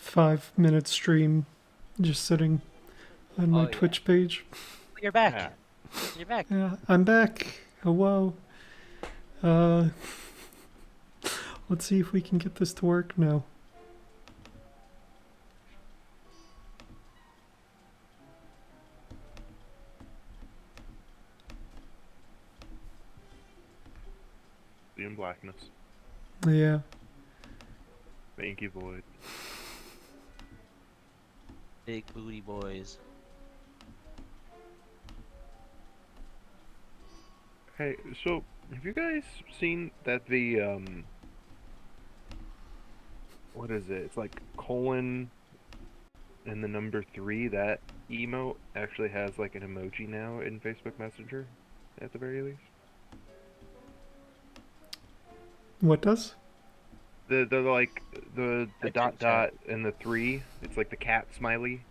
5-minute stream just sitting on my Twitch page. You're back. Yeah. You're back. Yeah, I'm back. Oh, wow. Let's see if we can get this to work now. In blackness. Yeah. Thank you, Void. Big booty boys. Hey, so have you guys seen that the what is it? It's like colon and the number 3. That emote actually has like an emoji now in Facebook Messenger, at the very least. What does? The dot and the 3. It's like the cat smiley.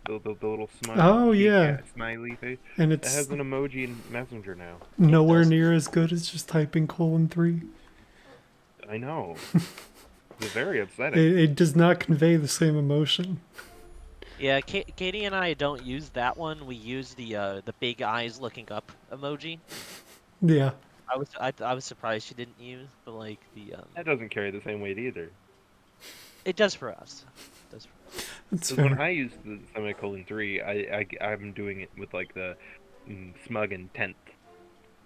The little smiley. Oh, yeah. Cat smiley face. And It it's has an emoji in Messenger now. nowhere near as good as just typing :3. I know. It's very upsetting. It does not convey the same emotion. Yeah, Katie and I don't use that one. We use the big eyes looking up emoji. Yeah. I was surprised she didn't use, but like the That doesn't carry the same weight either. it does for us. It does for us. That's Because when fair. I use the semicolon 3, I'm doing it with like the smug intent.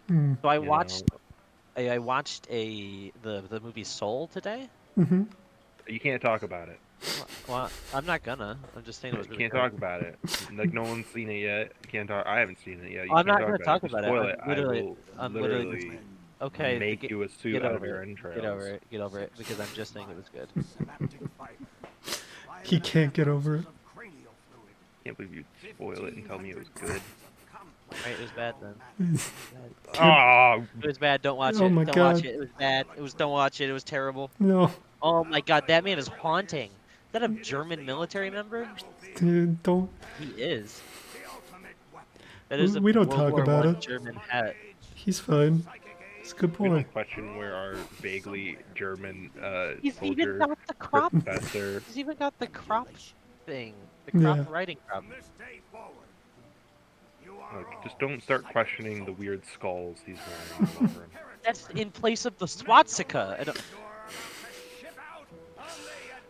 Mm. So I You watched know? I watched the movie Soul today. Mm-hmm. You can't talk about it. Well, I'm not gonna. I'm just saying it was You really can't good. talk about it. Like no one's seen it yet. You can't talk. I haven't seen it yet. You I'm can't not gonna talk If you about it. spoil I'm it. literally- I I'm will literally literally Okay, make get- you a suit get out of over your it. entrails. Get over it. Get over it. Because I'm just saying it was good. He can't get over it. Can't believe you spoil it and tell me it was good. Right? It was bad then. Ah, It was bad. Don't watch Oh it. my Don't God. watch it. It was bad. It was. Don't watch it. It was terrible. No, Oh my God, that man is haunting. Is that a German military member? dude, don't. He is. That is a We don't World talk War about I it. German hat. He's fine. He's a good we boy. don't question where our vaguely German He's even soldier got the crop. professor. He's even got the crop thing. The crop Yeah. riding crop. Like, just don't start questioning the weird skulls he's wearing all over him. That's in place of the swastika. I don't...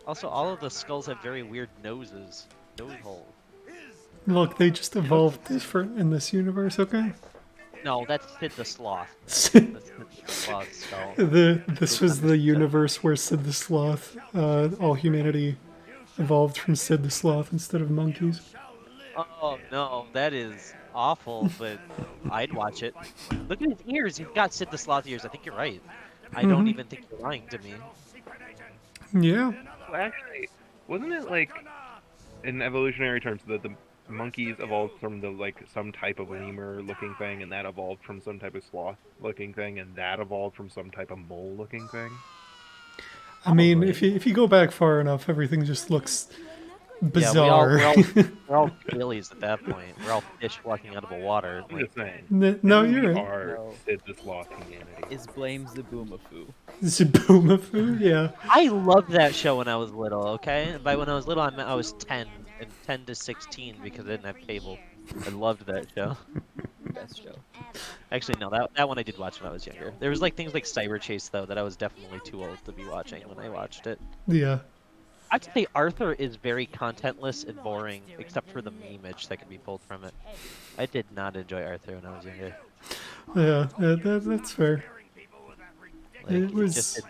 Also, all of the skulls have very weird noses. Nose holes. Look, they just evolved different in this universe, okay? No, that's Sid the Sloth. That's Sid the Sloth skull. This was the universe where Sid the Sloth, all humanity evolved from Sid the Sloth instead of monkeys. Oh no, that is awful, but I'd watch it. Look at his ears. He's got Sid the Sloth ears. I think you're right. I don't even think you're lying to me. Yeah. Well, actually, wasn't it like, in evolutionary terms, that the monkeys evolved from some type of lemur-looking thing, and that evolved from some type of sloth-looking thing, and that evolved from some type of mole-looking thing? I mean, if you go back far enough, everything just looks bizarre. Yeah, we're all billies at that point. We're all fish walking out of a water. I'm just saying. No, We you're right. are Sid the Sloth humanity. Is blames the boomafoo. Zaboomafoo, yeah. I loved that show when I was little, okay? And by when I was little, I meant I was 10, and 10 to 16 because I didn't have cable. I loved that show. Best show. Actually, no, that one I did watch when I was younger. There was like things like Cyber Chase, though, that I was definitely too old to be watching when I watched it. Yeah. I'd say Arthur is very contentless and boring, except for the memeage that can be pulled from it. I did not enjoy Arthur when I was younger. Yeah, that's fair. Like, It was. just-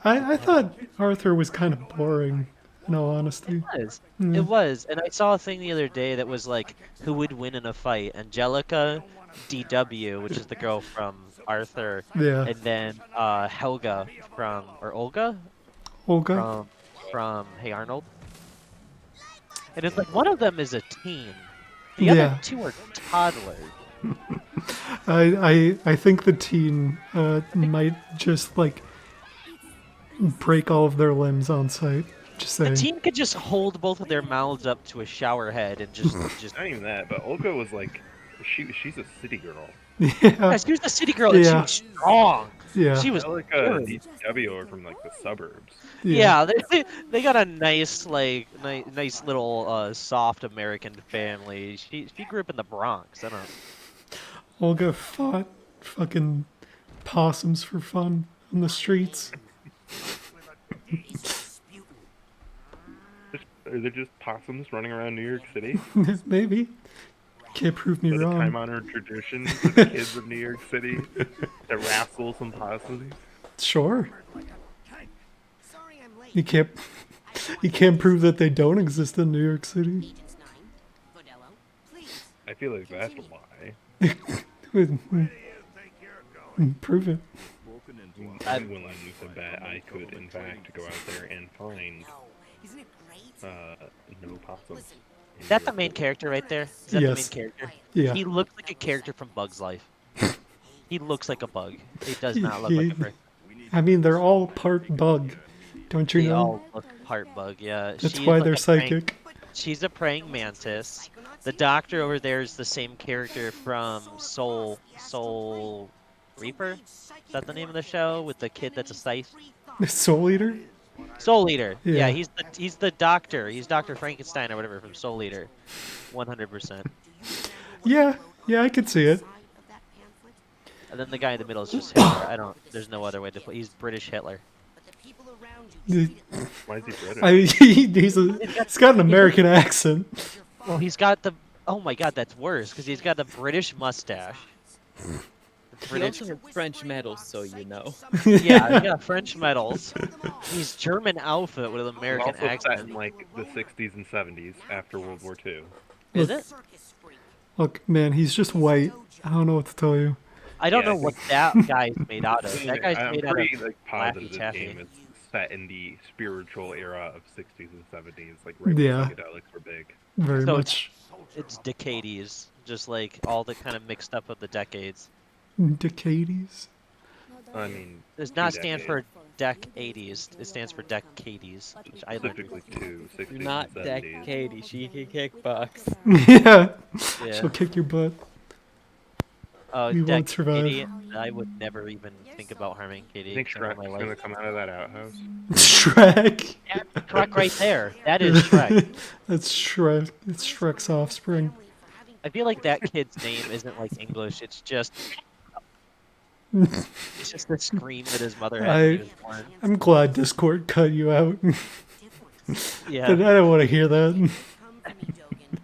I thought Arthur was kind of boring, in all honesty. It was, and I saw a thing the other day that was like, who would win in a fight? Angelica, DW, which is the girl from Arthur, Yeah. and then Helga or Olga Olga? from Hey Arnold. And it's like one of them is a teen, the Yeah. other two are toddlers. I think the teen might just like break all of their limbs on sight. Just The saying. teen could just hold both of their mouths up to a shower head and just Not even that, but Olga was like, she's a city girl. Yeah. Guys, here's the city girl and she Yeah. was strong. Yeah. She was I like good. DCW or from like the suburbs. Yeah, they got a nice nice little soft American family. She grew up in the Bronx. I don't know. Olga fought fucking possums for fun on the streets. Are there just possums running around New York City? Maybe. Can't prove me Is that a wrong. time-honored tradition for the kids of New York City to wrestle some possums? Sure. Sorry I'm late. You can't prove that they don't exist in New York City. Agents 9, Vodello, please. I feel like that's a lie. Prove it. I'm willing to bet I could, in fact, go out there and find No, isn't it great? no possums. Listen, Is that the main character right there? Is that the main Yes. character? Yeah. He looks like a character from Bug's Life. He looks like a bug. He does not look like a person. I mean, they're all part bug. Don't you They know? all look part bug. Yeah. That's She why is they're like a praying- psychic. She's a praying mantis. The doctor over there is the same character from Soul Reaper. Is that the name of the show with the kid that's a scythe? Soul Eater? Soul Eater. Yeah. Yeah, he's the doctor. He's Dr. Frankenstein or whatever from Soul Eater. 100%. Yeah. Yeah, I could see it. side of that pamphlet, And then the guy in the middle is just Hitler. There's no other way to put. He's British Hitler. but the people around you The- see it. Why is he British? he's got an American accent. Well, he's got the. Oh my God, that's worse because he's got the British mustache. The He British. also has French medals, so you know. Yeah, he got French medals. He's German outfit with an It's American also set accent. in like the 60s and 70s after World War II. Is it? Circus freak. Look, man, he's just white. I don't know what to tell you. I don't Yeah, know I what that guy's made out of. That guy's I'm made out pretty of. like positive Laffy this Taffy. game is set in the spiritual era of 60s and 70s, like right when Yeah. psychedelics were big. Very So much. It's decades, just like all the kind of mixed up of the decades. Decades. I mean, Does not two stand decades. for dec 80s. It stands for decades, which I learned. Specifically two, 60s You're not and Deck 70s. Katie, she can kickbox. Yeah. Yeah. She'll kick your butt. Oh, You won't dec survive. Katie. I would never even think about harming Katie. You think in my Shrek's life. gonna come out of that outhouse? Shrek. That's Shrek right there. That is Shrek. That's Shrek. It's Shrek's offspring. I feel like that kid's name isn't like English. It's just the scream that his mother had when he was born. I'm glad Discord cut you out. Yeah, I don't want to hear that. Come to me, Dogen.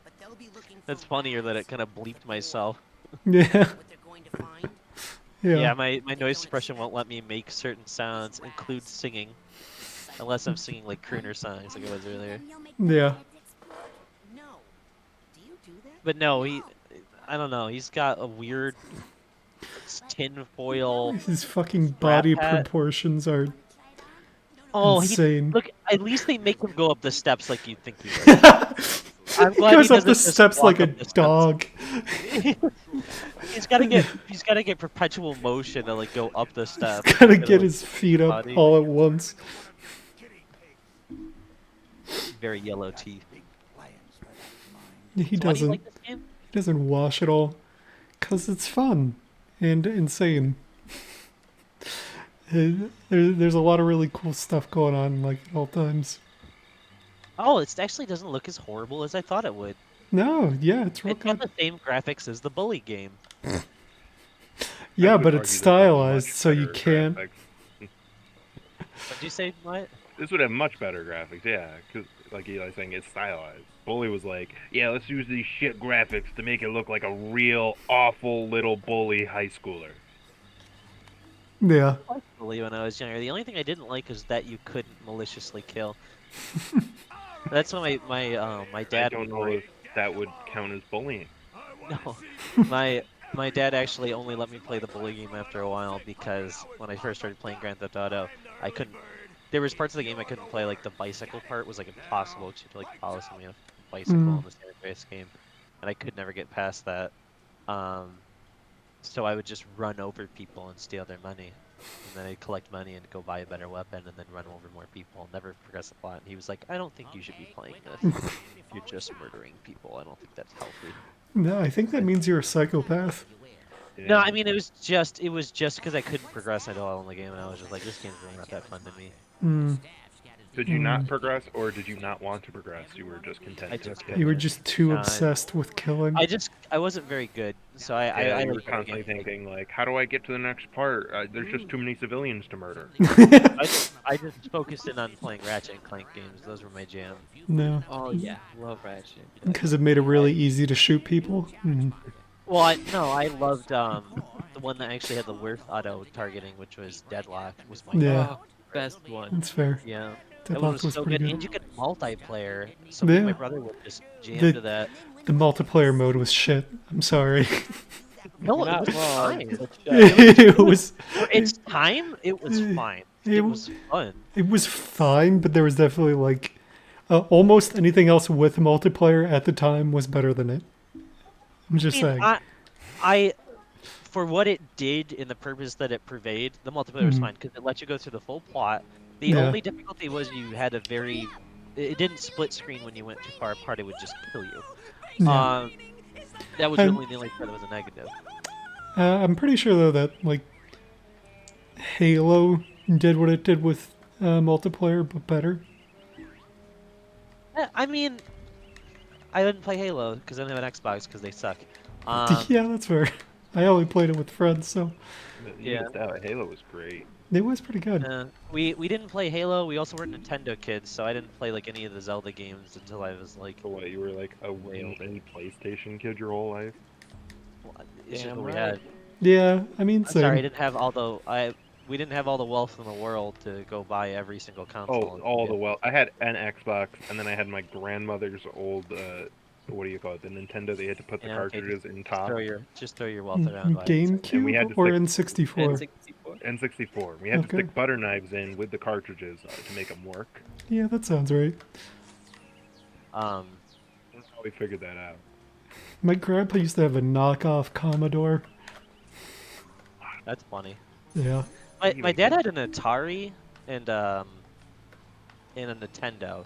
But they'll be looking for that's funnier that it kind of bleeped myself. Yeah. what they're going to find. Yeah. Yeah, my noise suppression won't let me make certain sounds, include singing, unless I'm singing like crooner songs like I was earlier. Yeah. No. Do you do that? But no, I don't know. He's got a weird tin foil. His fucking body hat. proportions are Oh, insane. look! At least they make him go up the steps like you'd think he would. I'm He glad goes he up the doesn't just steps walk like a up the steps. dog. He's got to get perpetual motion to like go up the steps. Gotta Instead of, get like, his feet up body. all at once. very yellow teeth. He So why do you doesn't. like this game? He doesn't wash at all, cause it's fun and insane. There's a lot of really cool stuff going on, like at all times. Oh, it actually doesn't look as horrible as I thought it would. No, yeah, it's real It's got good. the same graphics as the Bully game. Yeah, I would but argue it's this has stylized, much so you better can't. graphics. What'd you say, Wyatt? This would have much better graphics, yeah, because like Eli's saying, it's stylized. Bully was like, yeah, let's use these shit graphics to make it look like a real awful little bully high schooler. Yeah, I liked Bully when I was younger. The only thing I didn't like is that you couldn't maliciously kill. That's what my I dad don't would know if that would count as bullying. No, my dad actually only let me play the Bully game after a while because when I first started playing Grand Theft Auto, I couldn't. There was parts of the game I couldn't play, like the bicycle part was like impossible because you had to like follow somebody on a bicycle in the San Andreas game, and I could never get past that. So I would just run over people and steal their money, and then I'd collect money and go buy a better weapon, and then run over more people and never progress the plot. And he was like, "I don't think you should be playing this. You're just murdering people. I don't think that's healthy." no, I think that means you're a psychopath. No, I Yeah. mean it was just because I couldn't progress at all in the game, and I was just like, this game's really not that fun to me. Hmm. Did you not progress, or did you not want to progress? You were just I content to just kill. You were couldn't. just too Uh, obsessed with killing. I wasn't very good, so I Yeah, I you were like playing constantly games like thinking like, how do I get to the next part? There's just too many civilians to murder. I just focused in on playing Ratchet and Clank games. Those were my jam. No, Oh yeah, love Ratchet. because it made it really easy to shoot people. Well, no, I loved the one that actually had the worst auto targeting, which was Deadlock. Was my Yeah. Oh, best one. That's fair. yeah. That one Deadlock was was so pretty good, good. and you could multiplayer. So me and my Yeah. brother would just jam The- to that. The multiplayer mode was shit. I'm sorry. No, You're it not was wrong. fine. but shut up. it was. For its time, it was fine. It was fun. It was fine, but there was definitely like almost anything else with multiplayer at the time was better than it. I'm just saying. I for what it did and the purpose that it purveyed, the multiplayer was fine because it let you go through the full plot. The Yeah. only difficulty was you had a very it didn't split screen when you went too far apart. It would just kill you. Yeah. That was And- really the only part that was a negative. I'm pretty sure though that like Halo did what it did with multiplayer, but better. I mean, I didn't play Halo because I didn't have an Xbox because they suck. Yeah, that's fair. I only played it with friends, so Yeah. You missed out. Halo was great. it was pretty good. We didn't play Halo. We also weren't Nintendo kids, so I didn't play like any of the Zelda games until I was like, So what? You were like a Way older. Wii PlayStation kid your whole life? it's just Damn what we right. had. Yeah, I mean, I'm sorry, I same. didn't have all the we didn't have all the wealth in the world to go buy every single console. Oh, all the well. I had an Xbox, and then I had my grandmother's old. What do you call it? The Nintendo. They had to put the Yeah, okay, cartridges in top. Just throw your wealth around. Wyatt. And we had GameCube to or stick- N64? N64. N64. We had to Okay. stick butter knives in with the cartridges to make them work. Yeah, that sounds right. Um, That's how we figured that out. My grandpa used to have a knockoff Commodore. that's funny. Yeah. My dad had an Atari and a Nintendo.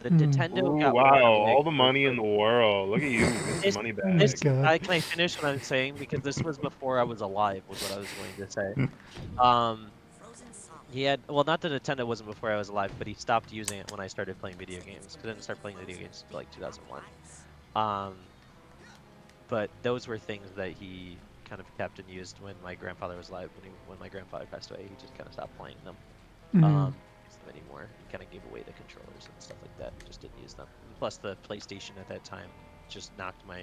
The Nintendo Ooh, got wow! one All the big- money in the world. Look at you, getting This- some money back. This, God. can I finish what I'm saying? Because this was before I was alive, was what I was going to say. Frozen song. He had, well, not that Nintendo wasn't before I was alive, but he stopped using it when I started playing video games. 'Cause I didn't start playing video games until like 2001. But those were things that he kind of kept and used when my grandfather was alive. When my grandfather passed away, he just kind of stopped playing them. Use them anymore. He kind of gave away the controllers and stuff like that. Just didn't use them. And plus, the PlayStation at that time just knocked my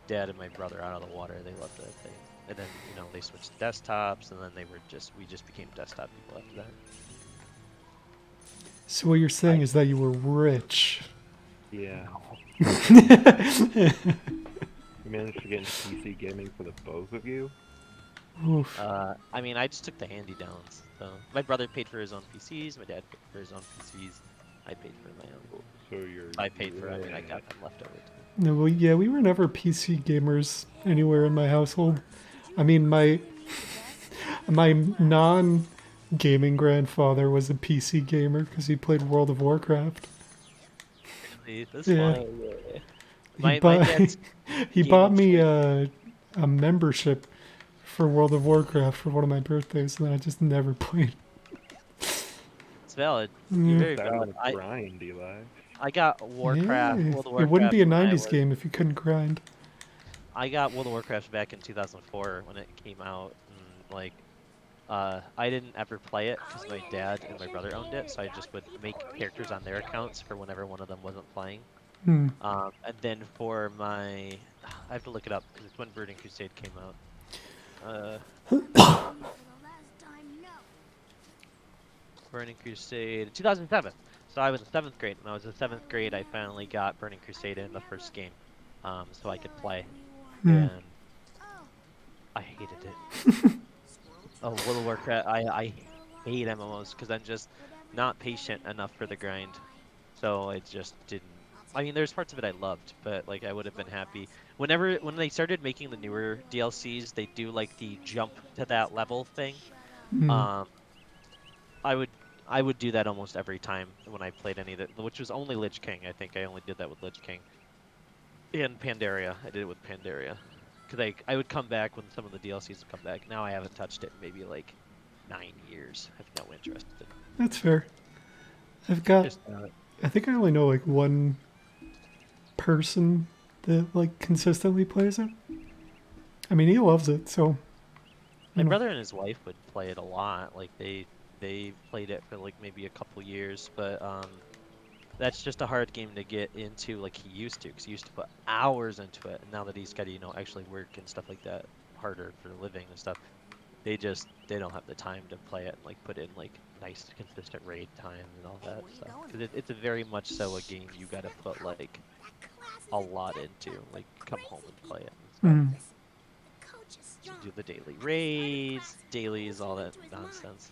dad and my brother out of the water. They loved that thing. And then they switched to desktops, and then we just became desktop people after that. So what you're saying is that you were rich. Yeah. You managed to get into PC gaming for the both of you. Oof. I mean, I just took the hand-me-downs. So my brother paid for his own PCs. My dad paid for his own PCs. I paid for my own. So you're. I paid for. I mean, I rich. got them left over too. No, well, yeah, we were never PC gamers anywhere in my household. I mean, my non-gaming grandfather was a PC gamer because he played World of Warcraft. See, that's Yeah. fun. Oh, yeah. He My bought dad's he gaming bought me choice- a membership for World of Warcraft for one of my birthdays, and then I just never played. It's valid. Yeah. You're very That valid. was I, grind, Eli. I got Warcraft. Yeah, World of Warcraft. it wouldn't be a when I 90s was- game if you couldn't grind. I got World of Warcraft back in 2004 when it came out, and like, I didn't ever play it because my dad and my brother owned it, so I just would make characters on their accounts for whenever one of them wasn't playing. Hmm. And then for my, I have to look it up because it's when Burning Crusade came out. Burning Crusade, 2007. So I was in 7th grade. When I was in 7th grade, I finally got Burning Crusade in the first game, so I could play. And I hated it. Oh, World of Warcraft, I hate MMOs because I'm just not patient enough for the grind. So it just didn't. I mean, there's parts of it I loved, but like I would have been happy when they started making the newer DLCs. They do like the jump to that level thing. I would do that almost every time when I played any of it, which was only Lich King. I think I only did that with Lich King. And Pandaria. I did it with Pandaria. because I would come back when some of the DLCs would come back. Now I haven't touched it in maybe like 9 years. I have no interest in That's fair. I've got. just I think I only know like one person that like consistently plays it. I mean, he loves it, so. my you know. brother and his wife would play it a lot. Like they played it for like maybe a couple years, but that's just a hard game to get into like he used to, because he used to put hours into it, and now that he's got to actually work and stuff like that harder for a living and stuff, they don't have the time to play it and like put in like nice consistent raid time and all that stuff. Because it's a very much so a game you got to put like a lot into, like come home and play it and stuff. Mm. You do the daily raids, dailies, all that nonsense.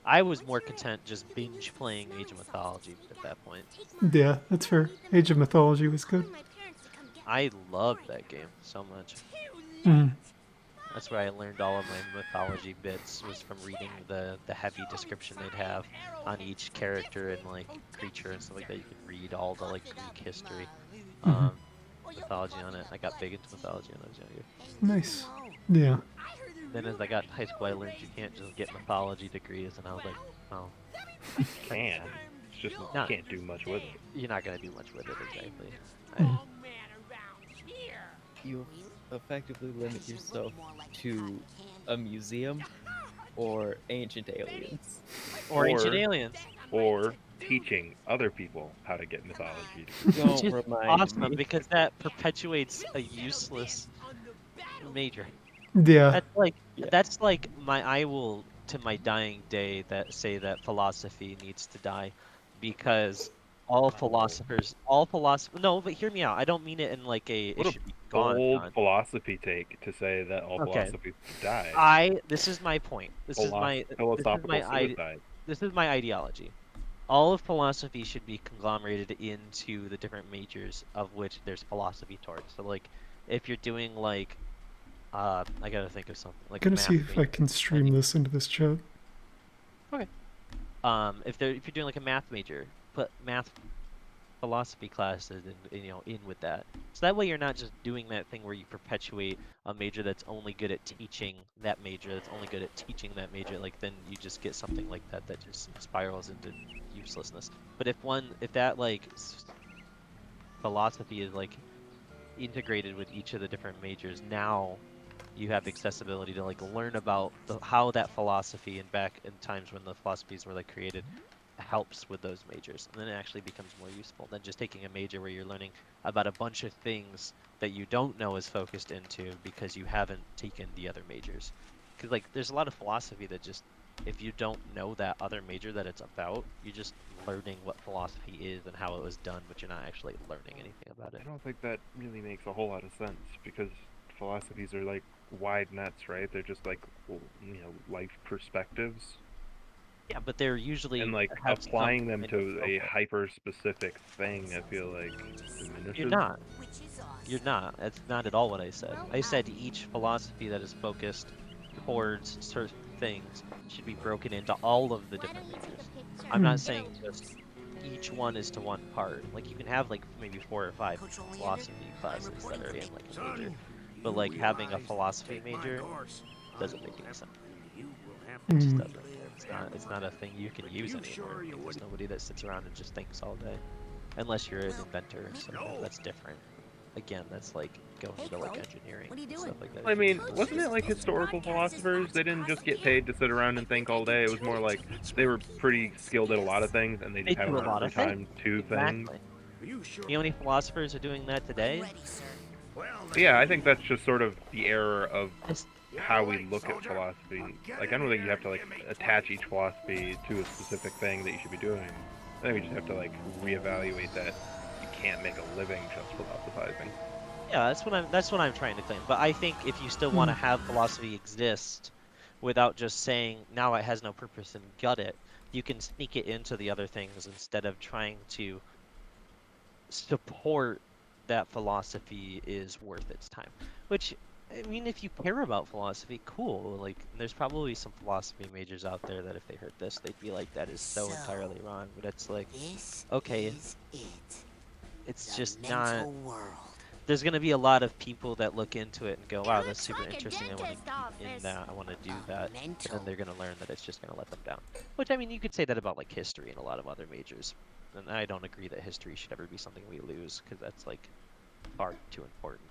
I was more content just binge playing Age of Mythology at that point. Yeah, that's fair. Age of Mythology was good. I loved that game so much. Mm. That's where I learned all of my mythology bits, was from reading the heavy description they'd have on each character and like creature and stuff like that. You could read all the like Greek history, mythology on it. I got big into mythology when I was younger. Nice. Yeah. Then as I got to high school, I learned you can't just get mythology degrees, and I was like, oh, Can. It's just you Not- can't do much with it. you're not gonna do much with it exactly. You effectively limit yourself to a museum or ancient aliens. Or Ancient Or- Aliens. Or teaching other people how to get mythology. Don't is remind Awesome, me. because that perpetuates a useless major. Yeah. That's like I will to my dying day that say that philosophy needs to die, because all philosophy. No, but hear me out. I don't mean it in like a What it a should be gone. bold Con. philosophy take to say that all Okay. philosophy died. This is my point. This is my Philosophical ide- suicide. this is my ideology. All of philosophy should be conglomerated into the different majors of which there's philosophy towards. So like, if you're doing like, I gotta think of something like. Gonna math see if I major. can stream this into this chat. If you're doing like a math major, put math philosophy classes in with that. So that way you're not just doing that thing where you perpetuate a major that's only good at teaching that major, that's only good at teaching that major. Like then you just get something like that that just spirals into uselessness. But if that like philosophy is like integrated with each of the different majors, now you have accessibility to like learn about how that philosophy and back in times when the philosophies were like created helps with those majors, and then it actually becomes more useful than just taking a major where you're learning about a bunch of things that you don't know is focused into because you haven't taken the other majors. Because like there's a lot of philosophy that just, if you don't know that other major that it's about, you're just learning what philosophy is and how it was done, but you're not actually learning anything about it. I don't think that really makes a whole lot of sense because philosophies are like wide nets, right? They're just like life perspectives, Yeah, but they're usually and like have some applying them kind to of a focus. hyper specific thing. I feel like diminishes. You're not. You're not. That's not at all what I said. I said each philosophy that is focused towards certain things should be broken into all of the different majors. I'm not saying just each one is to one part. Like you can have like maybe 4 or 5 philosophy classes that are in like a major, but like having a philosophy major doesn't make any sense. It just doesn't. It's not a thing you can use anymore. There's nobody that sits around and just thinks all day, unless you're an inventor. So that's different. Again, that's like going into like engineering and stuff like that. I mean, wasn't it like historical philosophers? They didn't just get paid to sit around and think all day. It was more like they were pretty skilled at a lot of things, and they just They had do a lot free of time to things. Exactly. You know how many philosophers are doing that today? Yeah, I think that's just sort of the error of It's- how we look at philosophy. Like, I don't think you have to like attach each philosophy to a specific thing that you should be doing. I think we just have to like reevaluate that you can't make a living just philosophizing. Yeah, that's what I'm trying to claim. But I think if you still want to have philosophy exist without just saying now it has no purpose and gut it, you can sneak it into the other things instead of trying to support that philosophy is worth its time. Which, I mean, if you care about philosophy, cool. Like, there's probably some philosophy majors out there that if they heard this, they'd be like, that is so entirely wrong. But it's like, okay, it's just not. there's gonna be a lot of people that look into it and go, wow, that's super interesting. I want to keep in that. I want to do that. And then they're gonna learn that it's just gonna let them down. Which I mean, you could say that about like history and a lot of other majors. And I don't agree that history should ever be something we lose because that's like far too important.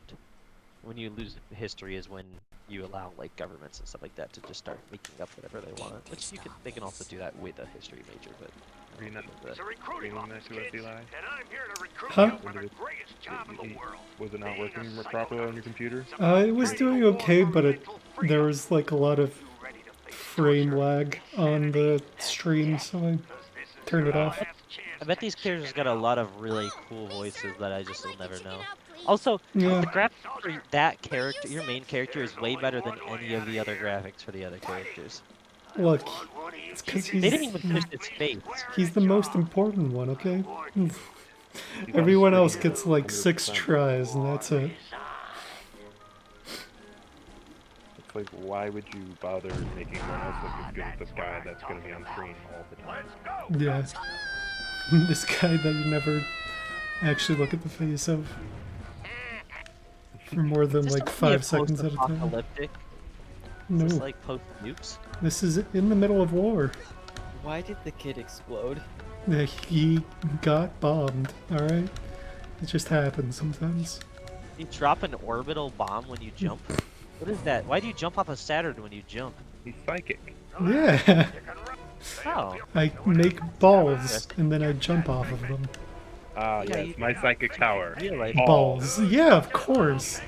When you lose history is when you allow like governments and stuff like that to just start making up whatever they want. Which they can also do that with a history major, but. Are you not It's a recruiting bringing that office, to us, kids, Eli? and I'm here to recruit Huh? you for the greatest job in the world. Was it not working properly on your computer? It was doing okay, but there was like a lot of frame lag on the stream, so I turned it off. I bet these characters got a lot of really cool voices that I just will never know. Also, Yeah. the graphics for that character, your main character, is way better than any of the other graphics for the other characters. Look, it's because They didn't even finish its face. he's the most important one, okay? Everyone else gets like 6 tries, and that's it. It's like, why would you bother making one else look as good as this guy that's going to be on screen all the time? Yeah. This guy that you never actually look at the face of for more than Is this like supposed to 5 be seconds at a time. post-apocalyptic? Is No, this like post-nukes? this is in the middle of war. Why did the kid explode? He got bombed, alright? It just happens sometimes. You drop an orbital bomb when you jump? What is that? Why do you jump off of Saturn when you jump? He's psychic. Yeah, Oh. I make balls and then I jump off of them. Ah, Yeah, yes, my psychic power. Realize Balls. Yeah, of course.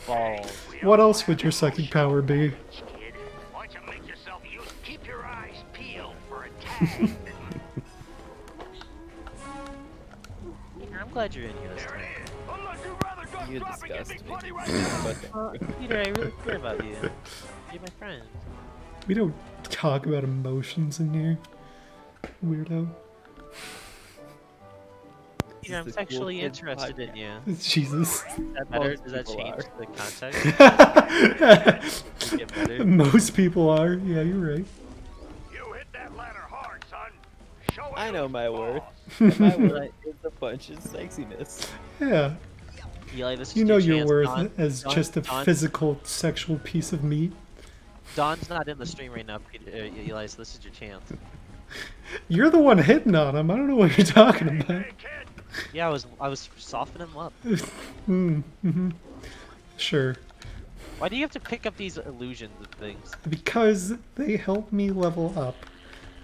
balls. What else would your psychic power be? Kid, why don't you make yourself use? Keep your eyes peeled for a tag. Peter, I'm glad you're in here this time. Unless you'd rather go You dropping disgust big me. money right now. But Peter, I really care about you. You're my friend. We don't talk about emotions in here. Weirdo. Peter, I'm This is the cool sexually kids interested in podcast. you. Jesus. Is that better? Most Does that people change are. the context? Does it get better? Most people are. Yeah, you're right. You hit that ladder hard, son. Show it I to know the my boss. worth. And my worth is a bunch of sexiness. Yeah. Eli, this is You know your chance. worth Don, as Don- just a Don- physical, sexual piece of meat. Don's not in the stream right now, Peter. Eli, so this is your chance. You're the one hitting on him. I don't know what you're talking about. Hey, kid. Yeah, I was softening him up. Mm-hmm. Sure. Why do you have to pick up these illusions of things? Because they help me level up.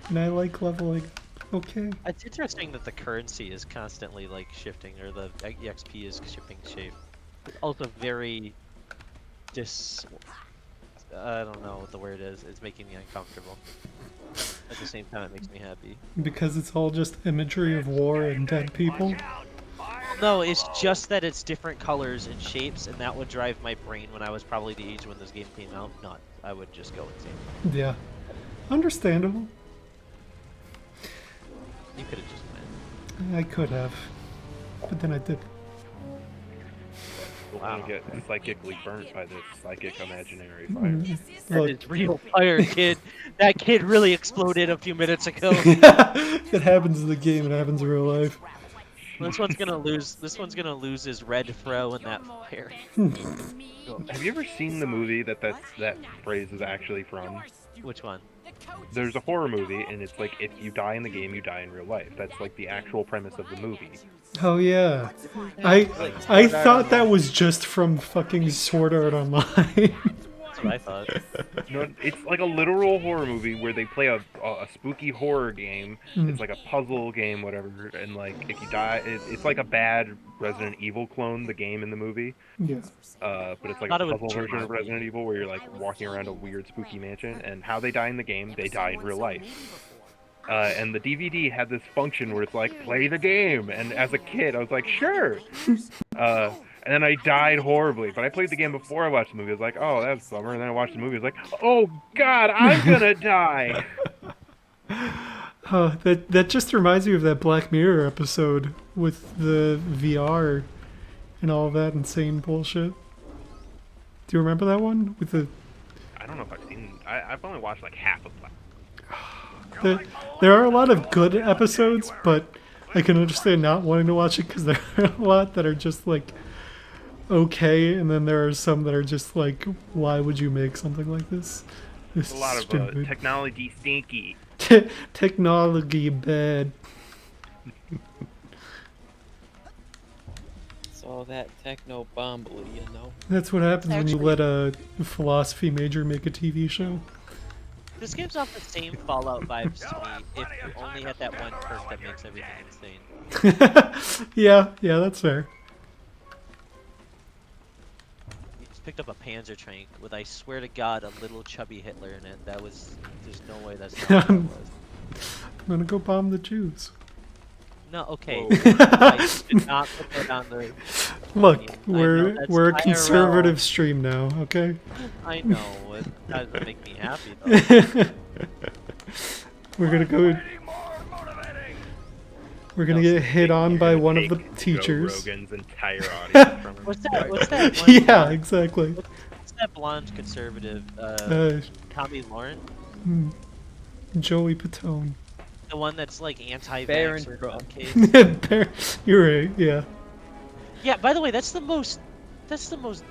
And I like leveling. Okay. It's interesting that the currency is constantly like shifting, or the EXP is shifting shape. It's also very I don't know what the word is. It's making me uncomfortable. At the same time, it makes me happy. Because it's all just imagery of war and dead people. No, it's just that it's different colors and shapes, and that would drive my brain when I was probably the age when this game came out nuts. I would just go insane. Yeah. Understandable. You could have just went. I could have. But then I did. Don't want to get psychically burnt by this psychic imaginary fire. Mm. That Look, is real fire, kid. That kid really exploded a few minutes ago. it happens in the game, it happens in real life. This one's gonna lose. This one's gonna lose his red throw in that fire. Have you ever seen the movie that phrase is actually from? Which one? There's a horror movie, and it's like, if you die in the game, you die in real life. That's like the actual premise of the movie. Oh yeah. I thought that was just from fucking Sword Art Online. That's what I thought. No, it's like a literal horror movie where they play a spooky horror game. It's like a puzzle game, whatever. And like, if you die, it's like a bad Resident Evil clone, the game in the movie. Yeah. But it's like Thought a it was puzzle version of Jumanji. Resident Evil where you're like walking around a weird spooky mansion. And how they die in the game, they die in real life. And the DVD had this function where it's like, play the game. And as a kid, I was like, sure. And then I died horribly. But I played the game before I watched the movie. I was like, oh, that's a bummer. And then I watched the movie. I was like, oh, God, I'm gonna die. That just reminds me of that Black Mirror episode with the VR and all that insane bullshit. Do you remember that one? With the I don't know if I've seen... I've only watched like half of Black. there are a lot of good episodes, but I can understand not wanting to watch it because there are a lot that are just like okay, and then there are some that are just like, why would you make something like this? This A is lot of stupid. technology stinky. Technology bad. It's all that techno bombly, you know. That's what happens when you Actually- let a philosophy major make a TV show. This gives off the same Fallout vibes to me if you only had that one perk that makes everything insane. Yeah, that's fair. You just picked up a Panzer tank with, I swear to God, a little chubby Hitler in it. That was... There's no way that's not what that was. I'm gonna go bomb the Jews. No, okay. Whoa. I did not put that on the... Look, I know we're that's we're a IRL. conservative stream now, okay? I know. It doesn't make me happy, though. We're gonna go. We're gonna get hit on by one of the Take teachers. Joe Rogan's entire audience from him. What's that? What's that one Yeah, blonde- exactly. What's that blonde conservative? Tommy Lauren? Joey Patone. The one that's like anti-vax Baron or Trump. nutcase? You're right. Yeah. Yeah. By the way, that's the most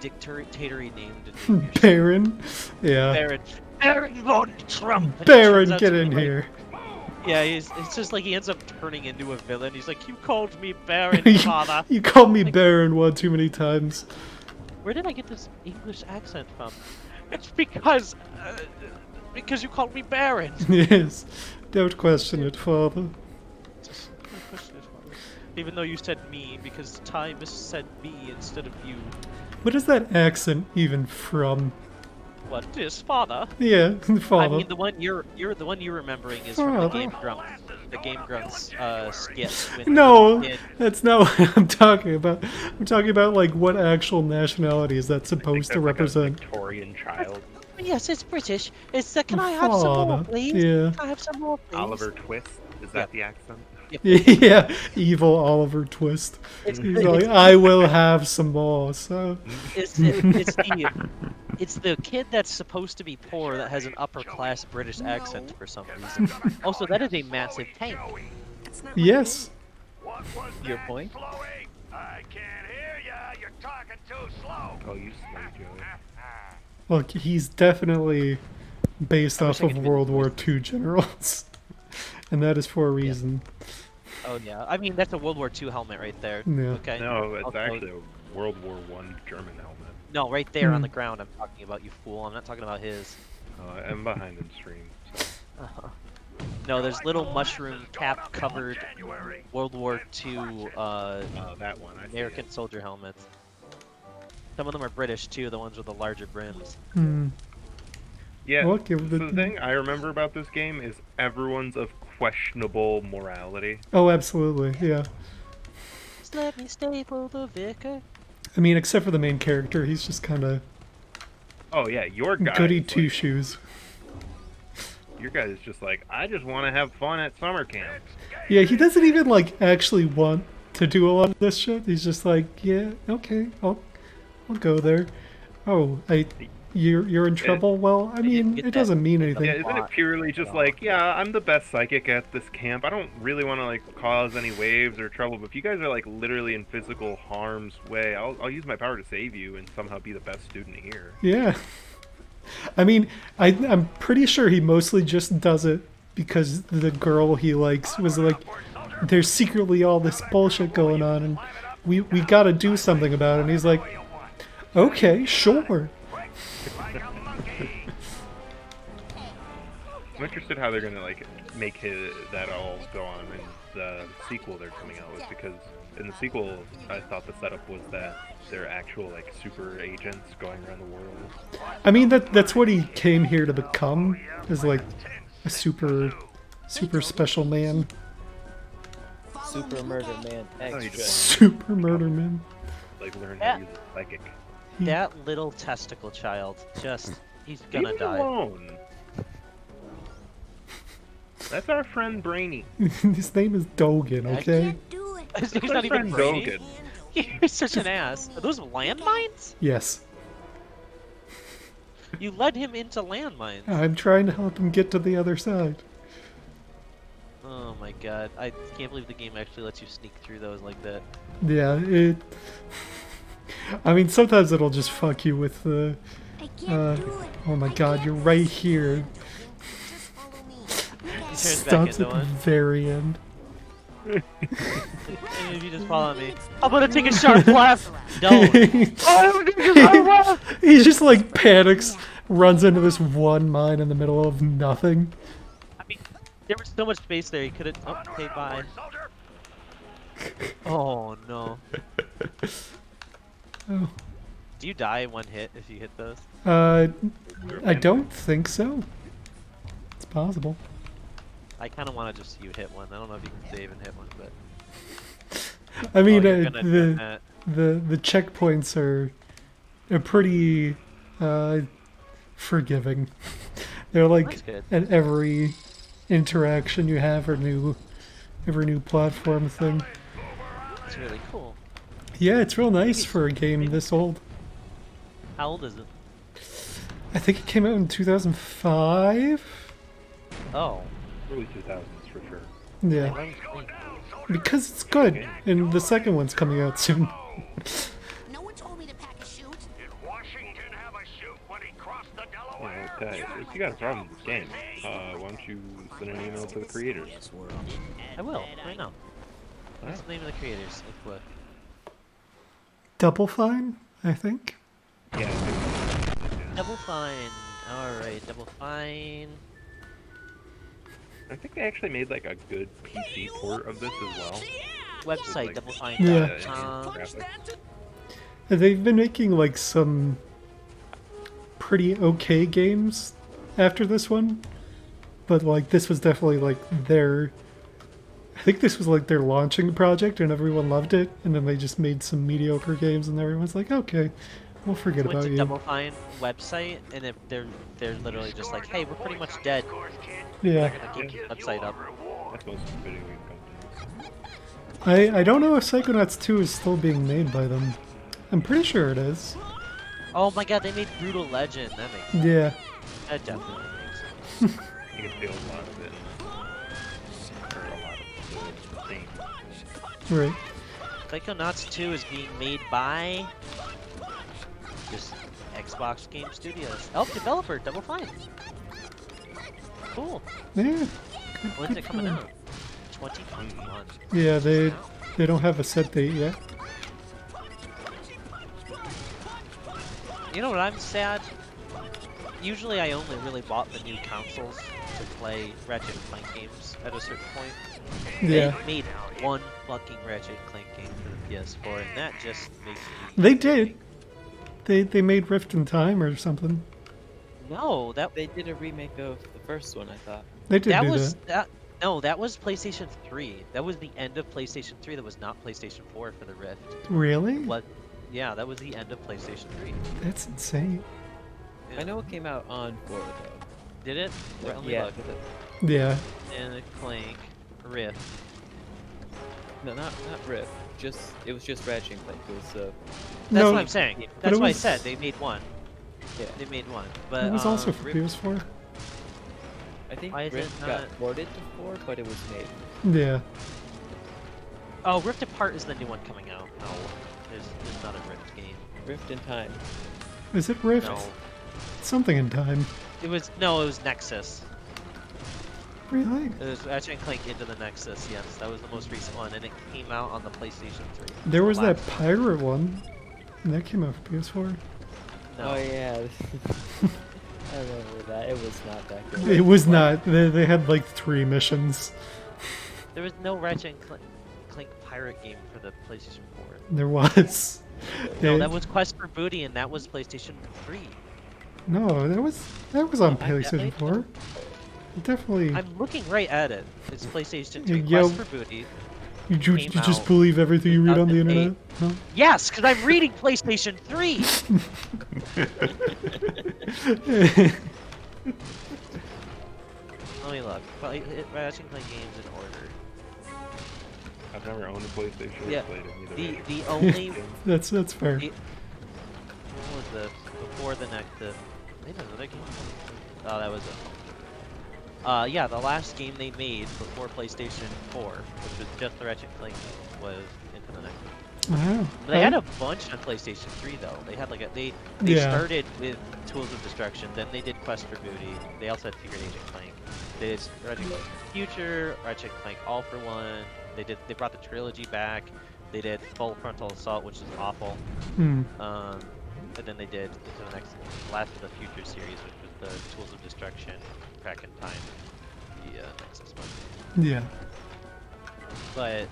dictatory named in the Baron. Yeah. Baron von Trump. And it Baron, turns out get to be in like- here. Yeah, it's just like he ends up turning into a villain. He's like, you called me Baron, father. You called me Baron one too many times. Where did I get this English accent from? It's because you called me Baron. Yes. Don't question it, father. Even though you said me, because time said me instead of you. What is that accent even from? What is father? Yeah, father. I mean, the one you're remembering is from the Game Grumps. The Game Grumps skit. When No, the kid- that's not what I'm talking about. I'm talking about like what actual nationality is that I think supposed to that's like a represent? Victorian child. Yes, it's British. It's can I have some more, Father. please? Yeah. Can I have some more, please? Oliver Twist. Is that the accent? Yeah, evil Oliver Twist. It's, He's like, I will have some more. So it's the kid that's supposed to be poor that has an upper class British accent for some reason. Also, that is a massive tank. That's not yes, What was Your that, point? Chloe? I can't hear ya. You're talking too slow. Oh, you slow Joey. look, he's definitely based I off wish I of could be- World War II generals, and that is for a reason. Oh yeah, I mean that's a World War II helmet right there. Yeah. Okay. No, it's Also- actually a World War One German helmet. No, right there on Hmm. the ground. I'm talking about, you fool. I'm not talking about his. I'm behind in stream. So. No, there's little mushroom cap covered January. World War II That one. I see American it. soldier helmets. Some of them are British too, the ones with the larger brims. Hmm. Yeah. Well, give So the- the thing I remember about this game is everyone's of questionable morality. Oh, absolutely. Yeah. Just let me staple the vicar. I mean, except for the main character, he's just kind of Oh yeah, your guy. goody two shoes. Your guy is just like, I just want to have fun at summer camp. Yeah, he doesn't even like actually want to do a lot of this shit. He's just like, yeah, okay, I'll go there. Oh, you're in trouble. Well, I mean, get it doesn't mean anything. Yeah, isn't it purely just like, yeah, I'm the best psychic at this camp. I don't really want to like cause any waves or trouble, but if you guys are like literally in physical harm's way, I'll use my power to save you and somehow be the best student here. Yeah. I mean, I'm pretty sure he mostly just does it because the girl he likes was like, there's secretly all this bullshit going on, and we gotta do something about it. And he's like, okay, sure. I'm interested how they're gonna like make that all go on in the sequel they're coming out with, because in the sequel I thought the setup was that they're actual like super agents going around the world. I mean, that's what he came here to become, is like a super special man. Super Murder Man you Extra. just- Super murder man. Like learn Yeah. how to use a psychic. That little testicle child, he's Leave gonna him die. alone. That's our friend Brainy. His name is Dogan, okay? Can't do it. He's That's not our even friend brainy. Dogan. You're such an ass. Are those landmines? Yes. You led him into landmines. I'm trying to help him get to the other side. Oh my god. I can't believe the game actually lets you sneak through those like that. Yeah, I mean, sometimes it'll just fuck you with the. I can't do it. Oh my I god, can't you're do right it. here. Just follow me. You got Turns it. back Stops into at the one. very end. Maybe if you just follow me. I'm gonna take a sharp left. Don't. He just like panics, runs into this one mine in the middle of nothing. I mean, there was so much space there. He could have. Oh, okay, bye. Oh no. Oh. Do you die in one hit if you hit those? I don't think so. It's possible. I kind of want to just see you hit one. I don't know if you can save and hit one, but. I mean, Oh, you're gonna do that. the checkpoints are pretty forgiving. They're like That's good. at every interaction you have or every new platform thing. It's really cool. Yeah, it's real nice for a game this old. How old is it? I think it came out in 2005. Oh. Early 2000s for sure. Yeah, because it's good, and the second one's coming out soon. No one told me to pack a chute. Did Washington have a chute when he crossed the You Delaware? know, if you got a problem with this game, why don't you send an email to the creators? I will, right now. What's the name of the creators? Like what? Double Fine, I think. Yeah. Double Fine. Alright, Double Fine. I think they actually made like a good PC port of this as well. Website, like- doublefine.com. Yeah. Graphics. They've been making like some pretty okay games after this one, but like this was definitely like their. I think this was like their launching project, and everyone loved it, and then they just made some mediocre games, and everyone's like, okay, we'll forget Went about to you. Double Fine website, and if they're literally just like, hey, we're pretty much dead. Yeah, They're gonna keep the website up. That's most video game companies. I don't know if Psychonauts 2 is still being made by them. I'm pretty sure it is. Oh my god, they made Brutal Legend. That makes Yeah. that definitely makes sense. You can feel a lot of it. Or a lot of the things. Right. Psychonauts 2 is being made by just Xbox Game Studios. Oh, developer, Double Fine. Cool. Yeah. When's it good for coming them. out? 2021. Yeah, they don't have a set date yet. You know what? I'm sad. Usually, I only really bought the new consoles to play Ratchet and Clank games at a certain point. Yeah. They made one fucking Ratchet and Clank game for the PS4, and that just makes me. They did. They made Rift in Time or something. No, that They did a remake of the first one, I thought. They did that do was that. no, that was PlayStation 3. That was the end of PlayStation 3. That was not PlayStation 4 for the Rift. Really? What? Yeah, that was the end of PlayStation 3. That's insane. Yeah. I know it came out on 4 though. Did it? Let me Yeah. look. Yeah. And Clank Rift. No, not Rift. Just it was just Ratchet and Clank. It was That's No, what I'm saying. but That's it why I was- said they made one. yeah. They made one, but It was also for Rift- PS4. I think Why is it Rift got not- ported to 4, but it was made. Yeah. Oh, Rift Apart is the new one coming out. No, there's not a Rift game. Rift in Time. Is it Rift? No, Something in Time. it was Nexus. Really? It was Ratchet and Clank Into the Nexus. Yes, that was the most recent one, and it came out on the PlayStation 3. There The was that last- pirate one. And that came out for PS4. No. Oh yeah. I remember that. It was not that good. It was not. They had like 3 missions. There was no Ratchet and Clank pirate game for the PlayStation 4. There was. No, Yeah. that was Quest for Booty, and that was PlayStation 3. No, that was on I PlayStation played 4. It definitely. I'm looking right at it. It's PlayStation 3. Yeah, Quest for Booty. You came just out believe everything you read on the 2008. internet? No? Yes, because I'm reading PlayStation 3. Let me look. Ratchet and Clank games in order. I've never owned a PlayStation or Yeah, played any of The only That's fair. The- what was this before the Nexus? They had another game. Oh, that was it. Yeah, the last game they made before PlayStation 4, which was just the Ratchet and Clank game, was Into the Nexus. Wow. They had a bunch on PlayStation 3 though. They had like they Yeah. started with Tools of Destruction, then they did Quest for Booty. They also had Secret Agent Clank. They did Ratchet and Clank Future, Ratchet and Clank All for One. They brought the trilogy back. They did Full Frontal Assault, which is awful. Hmm. And then they did the last of the Future series, which was the Tools of Destruction, Crack in Time, the Nexus one. Yeah. But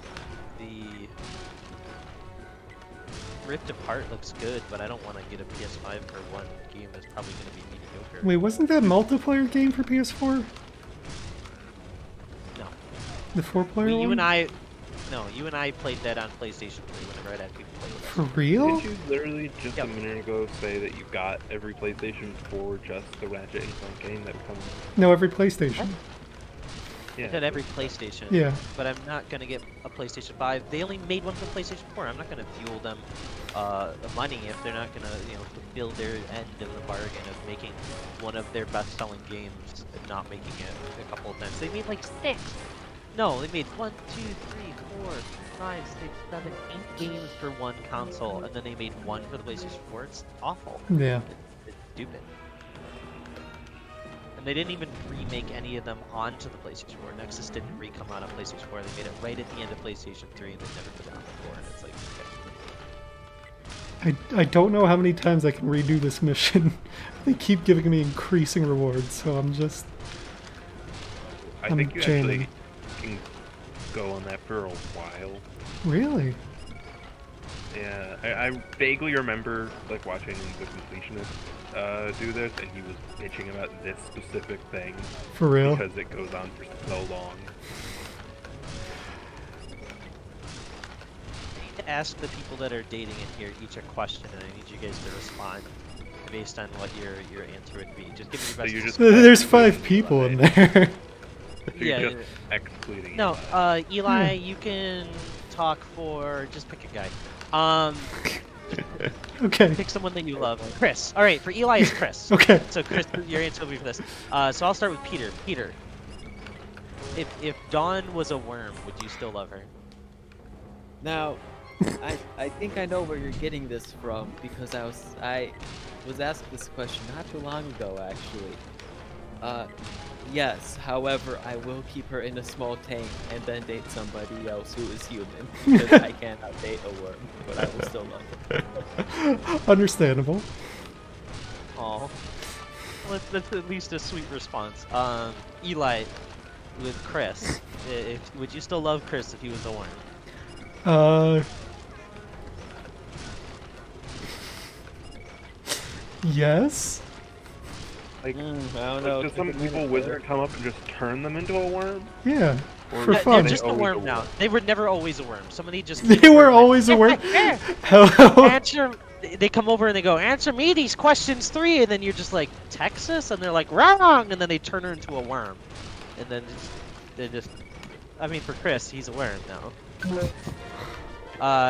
the Rift Apart looks good, but I don't want to get a PS5 for one game that's probably going to be mediocre. Wait, wasn't that multiplayer game for PS4? No. The 4-player one? You and I played that on PlayStation 3 whenever I had people play with us. For real? Did you literally just Yep. a minute ago say that you got every PlayStation for just the Ratchet and Clank game that comes? No, every PlayStation. I Yeah. said every PlayStation. Yeah. But I'm not going to get a PlayStation 5. They only made one for PlayStation 4. I'm not going to fuel them the money if they're not going to, fulfill their end of the bargain of making one of their best-selling games and not making it a couple of times. They made like 6. No, they made 1, 2, 3, 4, 5, 6, 7, 8 games for one console, and then they made one for the PlayStation 4. It's awful. Yeah. It's stupid. And they didn't even remake any of them onto the PlayStation 4. Nexus didn't re-come out on PlayStation 4. They made it right at the end of PlayStation 3, and they never put it on the 4. And it's like, okay. I don't know how many times I can redo this mission. They keep giving me increasing rewards, so I'm just... I I'm think you jamming. actually can go on that for a while. Really? Yeah, I vaguely remember like watching the completionist do this, and he was bitching about this specific thing For real? because it goes on for so long. Ask the people that are dating in here each a question, and I need you guys to respond based on what your answer would be. Just give me your So best. you're just There's 5 people in there. So you're Yeah, just excluding. No, Eli. Eli, you can talk for just pick a guy. Okay. Pick someone that you love. Chris. All right, for Eli it's Chris. Okay. So Chris, your answer will be for this. So I'll start with Peter. Peter, if Dawn was a worm, would you still love her? Now, I think I know where you're getting this from because I was asked this question not too long ago actually. Yes, however, I will keep her in a small tank and then date somebody else who is human because I cannot date a worm, but I will still love her. Understandable. Oh, that's at least a sweet response. Eli, with Chris, would you still love Chris if he was a worm? Yes? Like, I don't know. does some evil wizard come up and just turn them into a worm? Yeah. Or For They're fun. just a always worm now. They were never always a worm. Somebody just They were always a worm. How? answer. They come over and they go, answer me these questions 3, and then you're just like, Texas, and they're like, wrong, and then they turn her into a worm, and then they just. I mean, for Chris, he's a worm now.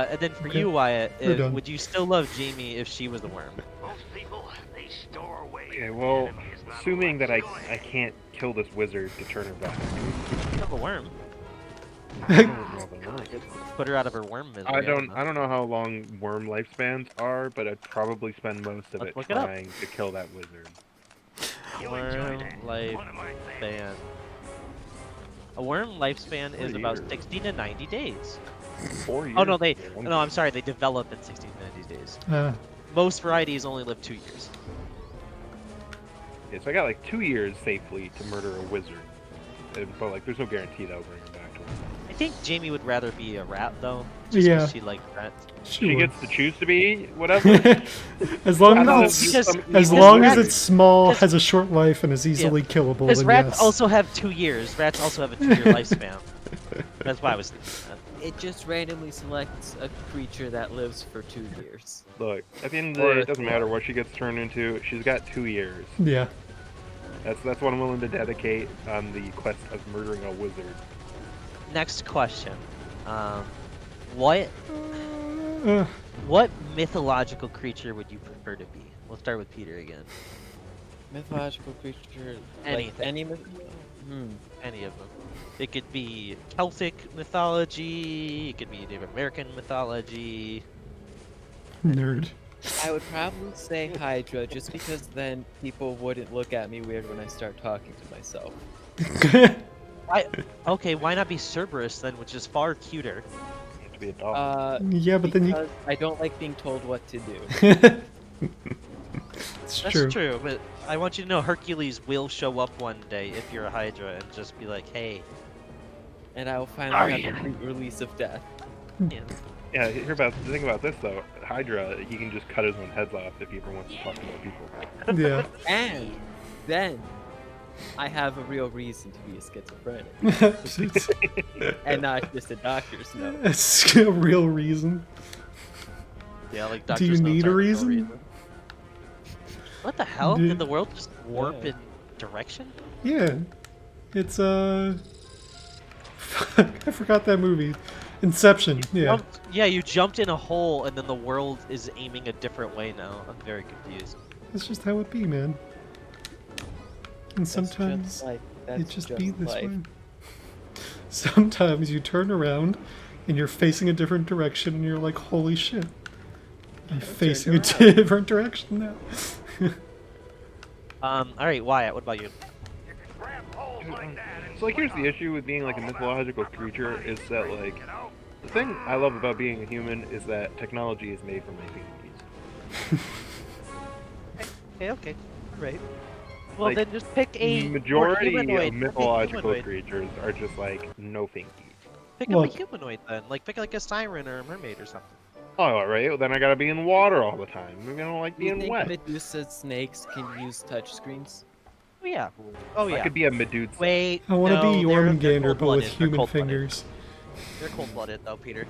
And then for Okay. you, Wyatt, We're done. would you still love Jamie if she was a worm? Most people, they store away. Okay, well, Enemy is not assuming that I alive. can't kill this wizard to turn her back. Still a worm. I don't know if I want. Put her out of her worm misery. I don't know how long worm lifespans are, but I'd probably spend most of Let's it look it up. trying to kill that wizard. You Worm enjoyed it. life One of my things. span. A worm lifespan is 4 about years. 60 to 90 days. 4 years. Oh no, One no, I'm sorry, they develop in 60 to 90 days. Uh, Most varieties only live 2 years. Yeah, so I got like 2 years safely to murder a wizard. But like, there's no guarantee that I'll bring her back to life. I think Jamie would rather be a rat though. Just 'cause Yeah. she likes rats. She sure. gets to choose to be whatever. as long No, as it's because as because long as rats- it's small, because- has a short life, and is easily killable, Because then rats yes. also have 2 years. Rats also have a 2-year lifespan. That's why I was thinking that. It just randomly selects a creature that lives for 2 years. Look, at the end of the day, it doesn't matter what she gets turned into. She's got 2 years. Yeah. That's what I'm willing to dedicate on the quest of murdering a wizard. Next question. What Uh, what mythological creature would you prefer to be? We'll start with Peter again. Mythological creature. Like Anything. any myth. Any of them. It could be Celtic mythology. It could be Native American mythology. Nerd. I would probably say Hydra, just because then people wouldn't look at me weird when I start talking to myself. Okay, why not be Cerberus then, which is far cuter? You have to be a dog. Yeah, but then you. Because I don't like being told what to do. It's That's true. true, but I want you to know Hercules will show up one day if you're a Hydra and just be like, hey. And I will finally have a complete release of death. Yeah. Yeah, the thing about this though, Hydra, he can just cut his own heads off if he ever wants to talk to more people. Yeah. And then I have a real reason to be a schizophrenic. And not just a doctor's note. It's a real reason. Yeah, like Do Doctor's you Notes need a are for no reason? What the hell? Do- Did the world just warp Yeah. in direction? Yeah. It's Fuck, I forgot that movie. Inception. Yeah. Yeah, you jumped in a hole and then the world is aiming a different way now. I'm very confused. That's just how it be, man. And That's sometimes just like, it that's just be this life. way. Sometimes you turn around and you're facing a different direction and you're like, holy shit. I'm facing a around. different direction now. Alright, Wyatt, what about you? So like here's the issue with being like a mythological creature is that like the thing I love about being a human is that technology is made for making these. Okay. Right. Well, Like, then just pick a The more majority humanoid. of Pick a mythological humanoid. creatures are just like no thinky. Pick Well- up a humanoid then. Like pick like a siren or a mermaid or something. Oh, alright, well, then I gotta be in water all the time. I'm gonna like Do you being think wet. Medusa snakes can use touchscreens? Oh yeah. Oh I yeah. could be a Medusa. Wait. I want to no, be they're Jormungandr, but with cold-blooded. They're human cold-blooded. fingers. They're cold-blooded though, Peter.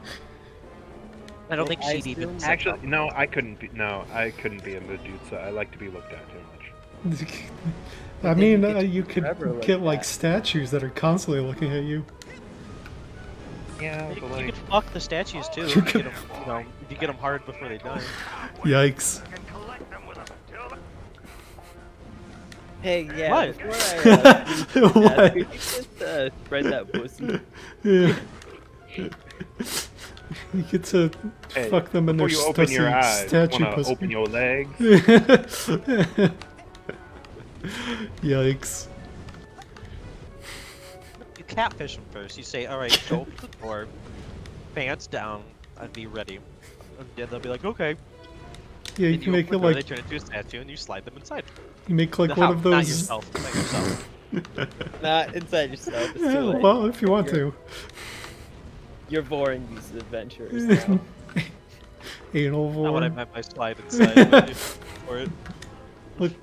I don't think I she'd even. assume- set Actually, up. no, I couldn't be. No, I couldn't be a Medusa. I like to be looked at too much. I then mean, you get to you be could forever like get like that. statues that are constantly looking at you. Yeah, You, but you like, could fuck the statues too. If you get them, if you get them hard before they die. Yikes. And collect them with a till- Hey, yeah. What? Before I, What? could you just spread that pussy? Yeah. You get to hey, fuck them in their before you open your stussy eyes, statue wanna pussy. open your legs. Yikes. You catfish them first. You say, all right, go open the door, pants down, and be ready. And then they'll be like, okay. Yeah, you And can make open it the door, like they turn into a statue, and you slide them inside. you make like The one house, of not those. yourself. Not yourself. Not inside yourself. It's Yeah, too late. well, if you want You're- to. You're boring these adventurers now. Anal Not what I vor. meant by slide inside. but for it. Look,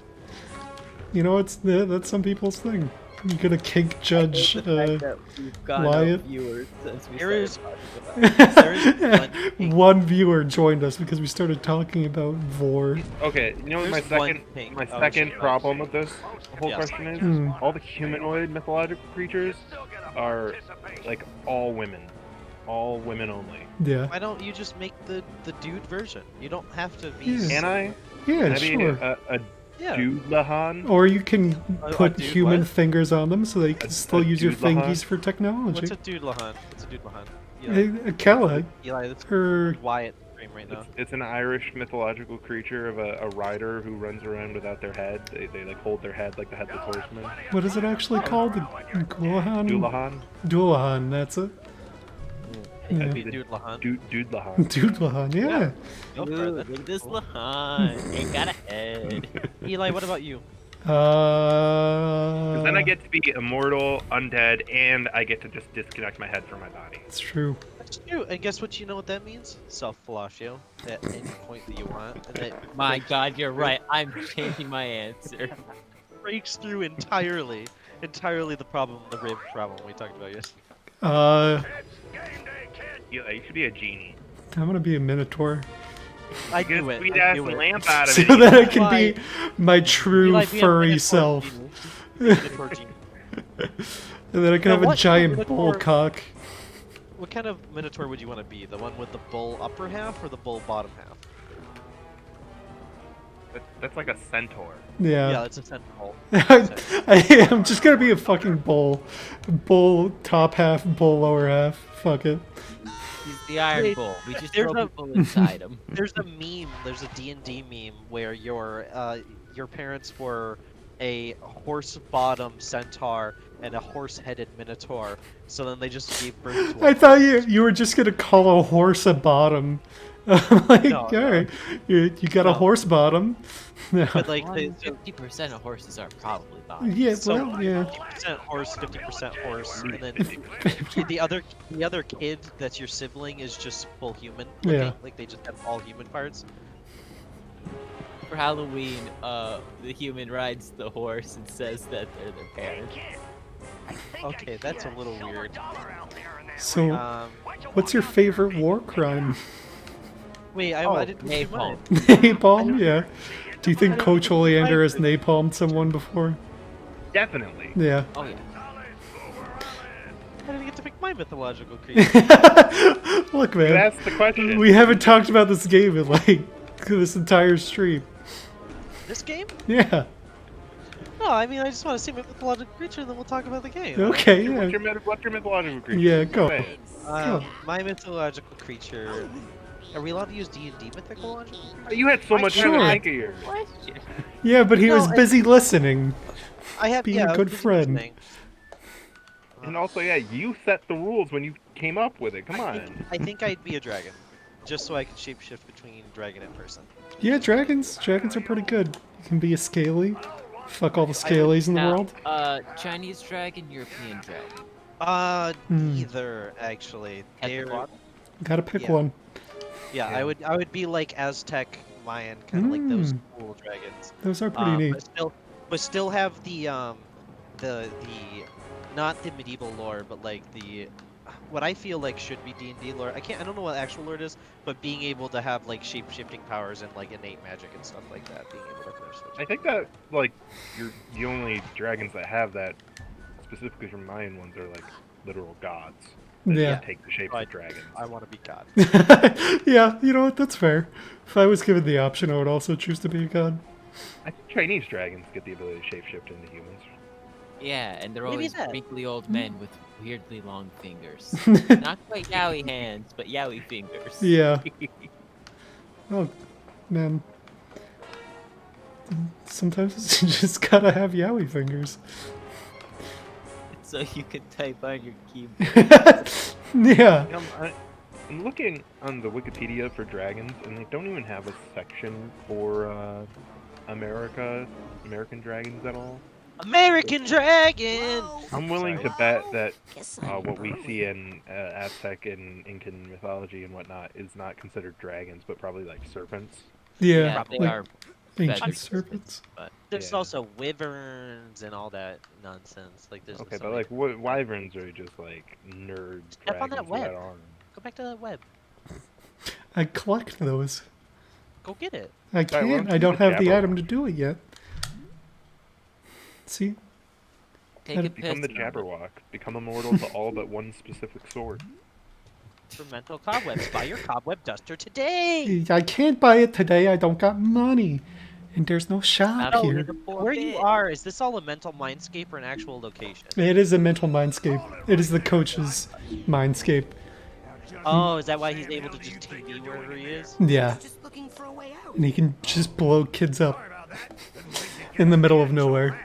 you know, that's some people's thing. You get a kink judge. The fact that we've gone Wyatt. out viewers since we There started is- talking about There is one kink. One viewer joined us because we started talking about vor. Okay, you know what my There's one second thing. my Oh, second shit. problem with this whole Yes. question is Hmm. all the humanoid mythological creatures are like all women only. Yeah. Why don't you just make the dude version? You don't have to be. Yeah. Can I? Yeah, Can I be sure. a Yeah. Doodlahan? Or you can A put dude human what? fingers on them so they can A still use your dude lahan? fingies for technology. What's a dude lahan? What's a dude lahan? Hey, Kella, Eli, that's her Wyatt frame right now. It's an Irish mythological creature of a rider who runs around without their head. They like hold their head like the headless horseman. what is it actually called? The Gulahan? Doodlahan? Doodlahan, that's it. It Yeah. could be dude lahan. Doodlahan. Doodlahan, yeah. Go for it, Ooh, then. look at this Lahan. Ain't got a head. Eli, what about you? Because then I get to be immortal, undead, and I get to just disconnect my head from my body. It's true. That's true. And guess what? You know what that means? Self-fellatio at any point that you want, and that My god, you're right. I'm changing my answer. breaks through entirely the problem, the rib problem we talked about yesterday. You should be a genie. I'm gonna be a minotaur I Get do a it. sweet I ass do it. lamp out of so it. that I can Eli- be my true Eli, be a furry minotaur self, genie. Minotaur genie. and then I can Now, have a what giant minotaur- bull cock. What kind of minotaur would you want to be? The one with the bull upper half or the bull bottom half? That's like a centaur. Yeah, Yeah. it's a sentinel. I'm just gonna be a fucking bull. Bull top half, bull lower half. Fuck it. He's the Iron Wait, Bull. We just there's throw a- people inside him. There's a meme. There's a D&D meme where your parents were a horse-bottom centaur and a horse-headed minotaur. So then they just gave birth to. I thought you were just gonna call a horse a bottom. I'm like, No, all no. right, you got a No. horse bottom. Yeah. But like the 50% of horses are probably bodies. Yeah, so well, yeah. 50% horse, 50% horse, and then the other kid that's your sibling is just full human. Looking, Yeah. like they just have all human parts. For Halloween, the human rides the horse and says that they're their parents. Okay, that's a little weird. So, Um, what's your favorite war crime? wait, I didn't do napalm. mine. Napalm? Yeah. Do you think Coach Oleander has napalmed someone before? Definitely. Yeah. Oh yeah. I didn't get to pick my mythological creature. Look, You man. asked the question. We haven't talked about this game in like this entire stream. This game? Yeah. No, I mean I just want to see my mythological creature, and then we'll talk about the game. Okay. What's Yeah. your mythological creature? Yeah. Go. Hey, My mythological creature. Are we allowed to use D&D mythological creature? You had so much time to Sure. think of yours. Yeah, but he No, was busy listening. I have Being yeah, a I was good busy friend. listening. And also, yeah, you set the rules when you came up with it. Come I on. think, I think I'd be a dragon, just so I could shapeshift between dragon and person. Yeah, dragons. Dragons are pretty good. You can be a scaly. Fuck all the scalies in the Now, world. Chinese dragon, European dragon. Hmm. Neither actually. They're, Gotta pick yeah. one. yeah, Yeah. I would be like Aztec, Mayan, kind of like those Mm. cool dragons. Those are pretty neat. But still have the not the medieval lore, but like the what I feel like should be D&D lore. I don't know what actual lore it is, but being able to have like shape-shifting powers and like innate magic and stuff like that, being able to finish I think that, like, you're the only dragons that have that, specifically from Mayan ones, are like literal gods. That Yeah. take the shape Right. of dragons. I want to be God. Yeah, you know what? That's fair. If I was given the option, I would also choose to be a god. I think Chinese dragons get the ability to shapeshift into humans. Yeah, and they're Maybe always that. wrinkly old men with weirdly long fingers. Not quite yowie hands, but yowie fingers. Yeah. Oh, man. Sometimes you just gotta have yaoi fingers. So you can type on your keyboard. Yeah. I'm looking on the Wikipedia for dragons, and they don't even have a section for American dragons at all. American Dragon. I'm willing Sorry. to bet that Guess I'm what we wrong. see in Aztec and Incan mythology and whatnot is not considered dragons, but probably like serpents. Yeah. they like are ancient fed serpents. but There's Yeah. also wyverns and all that nonsense. Like there's Okay, so but many- like wyverns are just like nerd Step on that dragons web. without arms. Go back to that web. I collect those. Go get it. I Sorry, why can't. don't I you don't do the have the Jabberwock? item to do it yet. See? take a Become the piss and- Jabberwock. Become immortal to all but one specific sword. For mental cobwebs, buy your cobweb duster today. I can't buy it today. I don't got money. And there's no shop No, here. Where you are, is this all a mental mindscape or an actual location? It is a mental mindscape. It is the coach's mindscape. Oh, is that why he's able to just TV wherever he is? Yeah. Just looking for a way out. And he can just blow kids up in the middle of nowhere.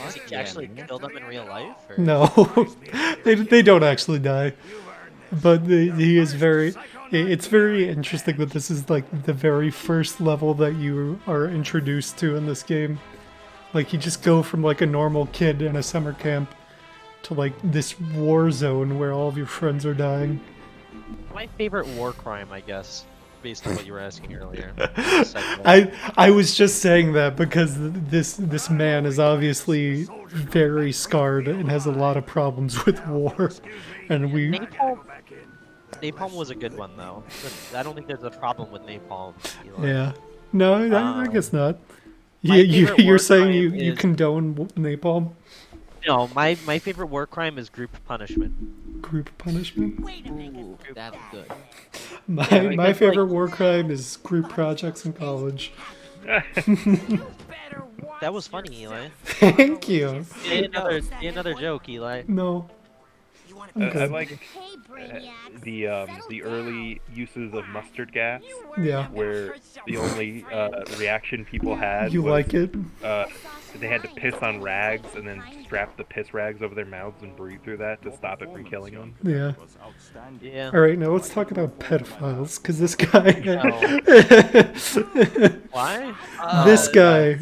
Does he Yeah, actually man. kill them in real life? Or? No, they don't actually die. But he is very. It's very interesting that this is like the very first level that you are introduced to in this game. Like you just go from like a normal kid in a summer camp to like this war zone where all of your friends are dying. My favorite war crime, I guess, based on what you were asking earlier. I was just saying that because this man is obviously very scarred and has a lot of problems with war, and we Napalm was a good one though. But I don't think there's a problem with napalm. Eli. yeah no I guess not. my You favorite you're war saying you, crime you is- condone napalm No, my favorite war crime is group punishment. group punishment? Ooh, that's good. My Yeah, like, my that's favorite like- war crime is group projects in college. That was funny, Eli. Thank you. Say another joke, Eli. No. You want I'm I good. like Hey, Brainiacs. the early uses of mustard gas, Yeah. where the only reaction people had You was like it? they had to piss on rags and then strap the piss rags over their mouths and breathe through that to stop it from killing them. Yeah. Yeah. All right, now let's talk about pedophiles, because this guy. Why? This guy.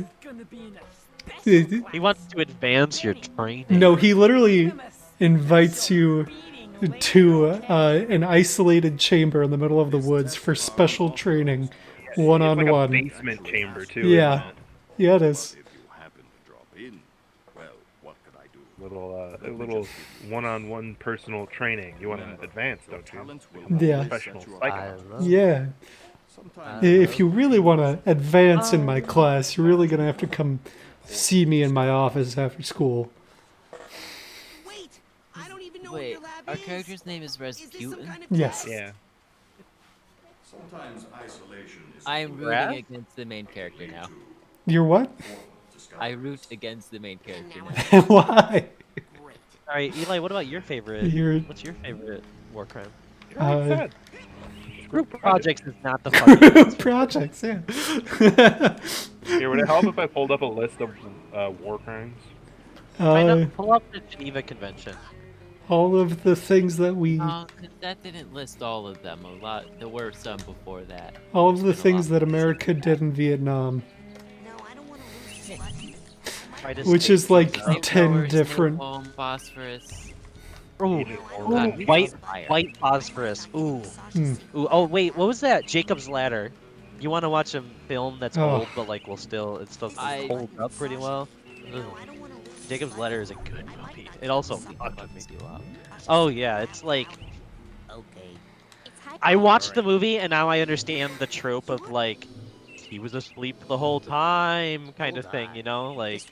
He wants to advance your training. No, he literally invites you to an isolated chamber in the middle of the woods for special training, one It's on like a one. basement chamber too. Yeah. Isn't it? Yeah, it is. A little one-on-one personal training. You want to advance, don't you? Yeah. Professional I psychonaut. love Yeah. If you really want to advance in my class, you're really gonna have to come see me in my office after school. Wait, I don't even know Wait, what your lab our is. character's name is Is this some Rasputin? kind of Yes. Yeah. I am rooting Raph? against the main character now. You're what? I root against the main character now. Why? Great. All right, Eli. What about your favorite? You're- What's your favorite war crime? Sad. Group projects is not the funniest. projects, yeah. Here, would it help if I pulled up a list of war crimes? Pull up the Geneva Convention. All of the things that we, Oh, 'cause that didn't list all of them. A lot. There were some before that. all of the There's been a things lot. that America did in Vietnam, No, I don't want to lose this button. Try to which stick is like things up. 10 Flamethrowers, different. napalm, phosphorus. Ooh, God, we white, found fire. white phosphorus. Ooh. Hmm. Ooh. Oh wait, what was that? Jacob's Ladder. You want to watch a film that's Oh. old, but like it still I- holds up pretty well? Ugh. No, I don't want to lose Jacob's this Ladder is a good movie. It also Fuck fucked me me. you up. Oh yeah, it's like Okay. I watched the movie and now I understand the trope of like he was asleep the whole time kind of thing, you know? Like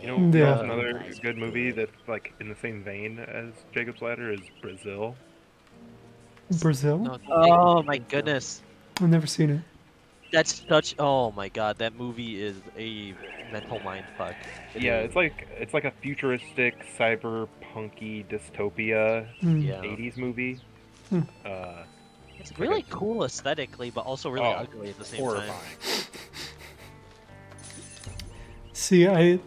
You know Yeah. what's another good movie that's like in the same vein as Jacob's Ladder is Brazil. Brazil? No, it's oh Jacob's my Ladder. goodness. I've never seen it. That's such oh my god, that movie is a mental mind fuck. It Yeah, is. it's like a futuristic cyberpunky dystopia Hmm. Yeah. 80s movie. Hmm. It's like really a- cool aesthetically, but also really Oh, ugly at the same time. horrifying. See, I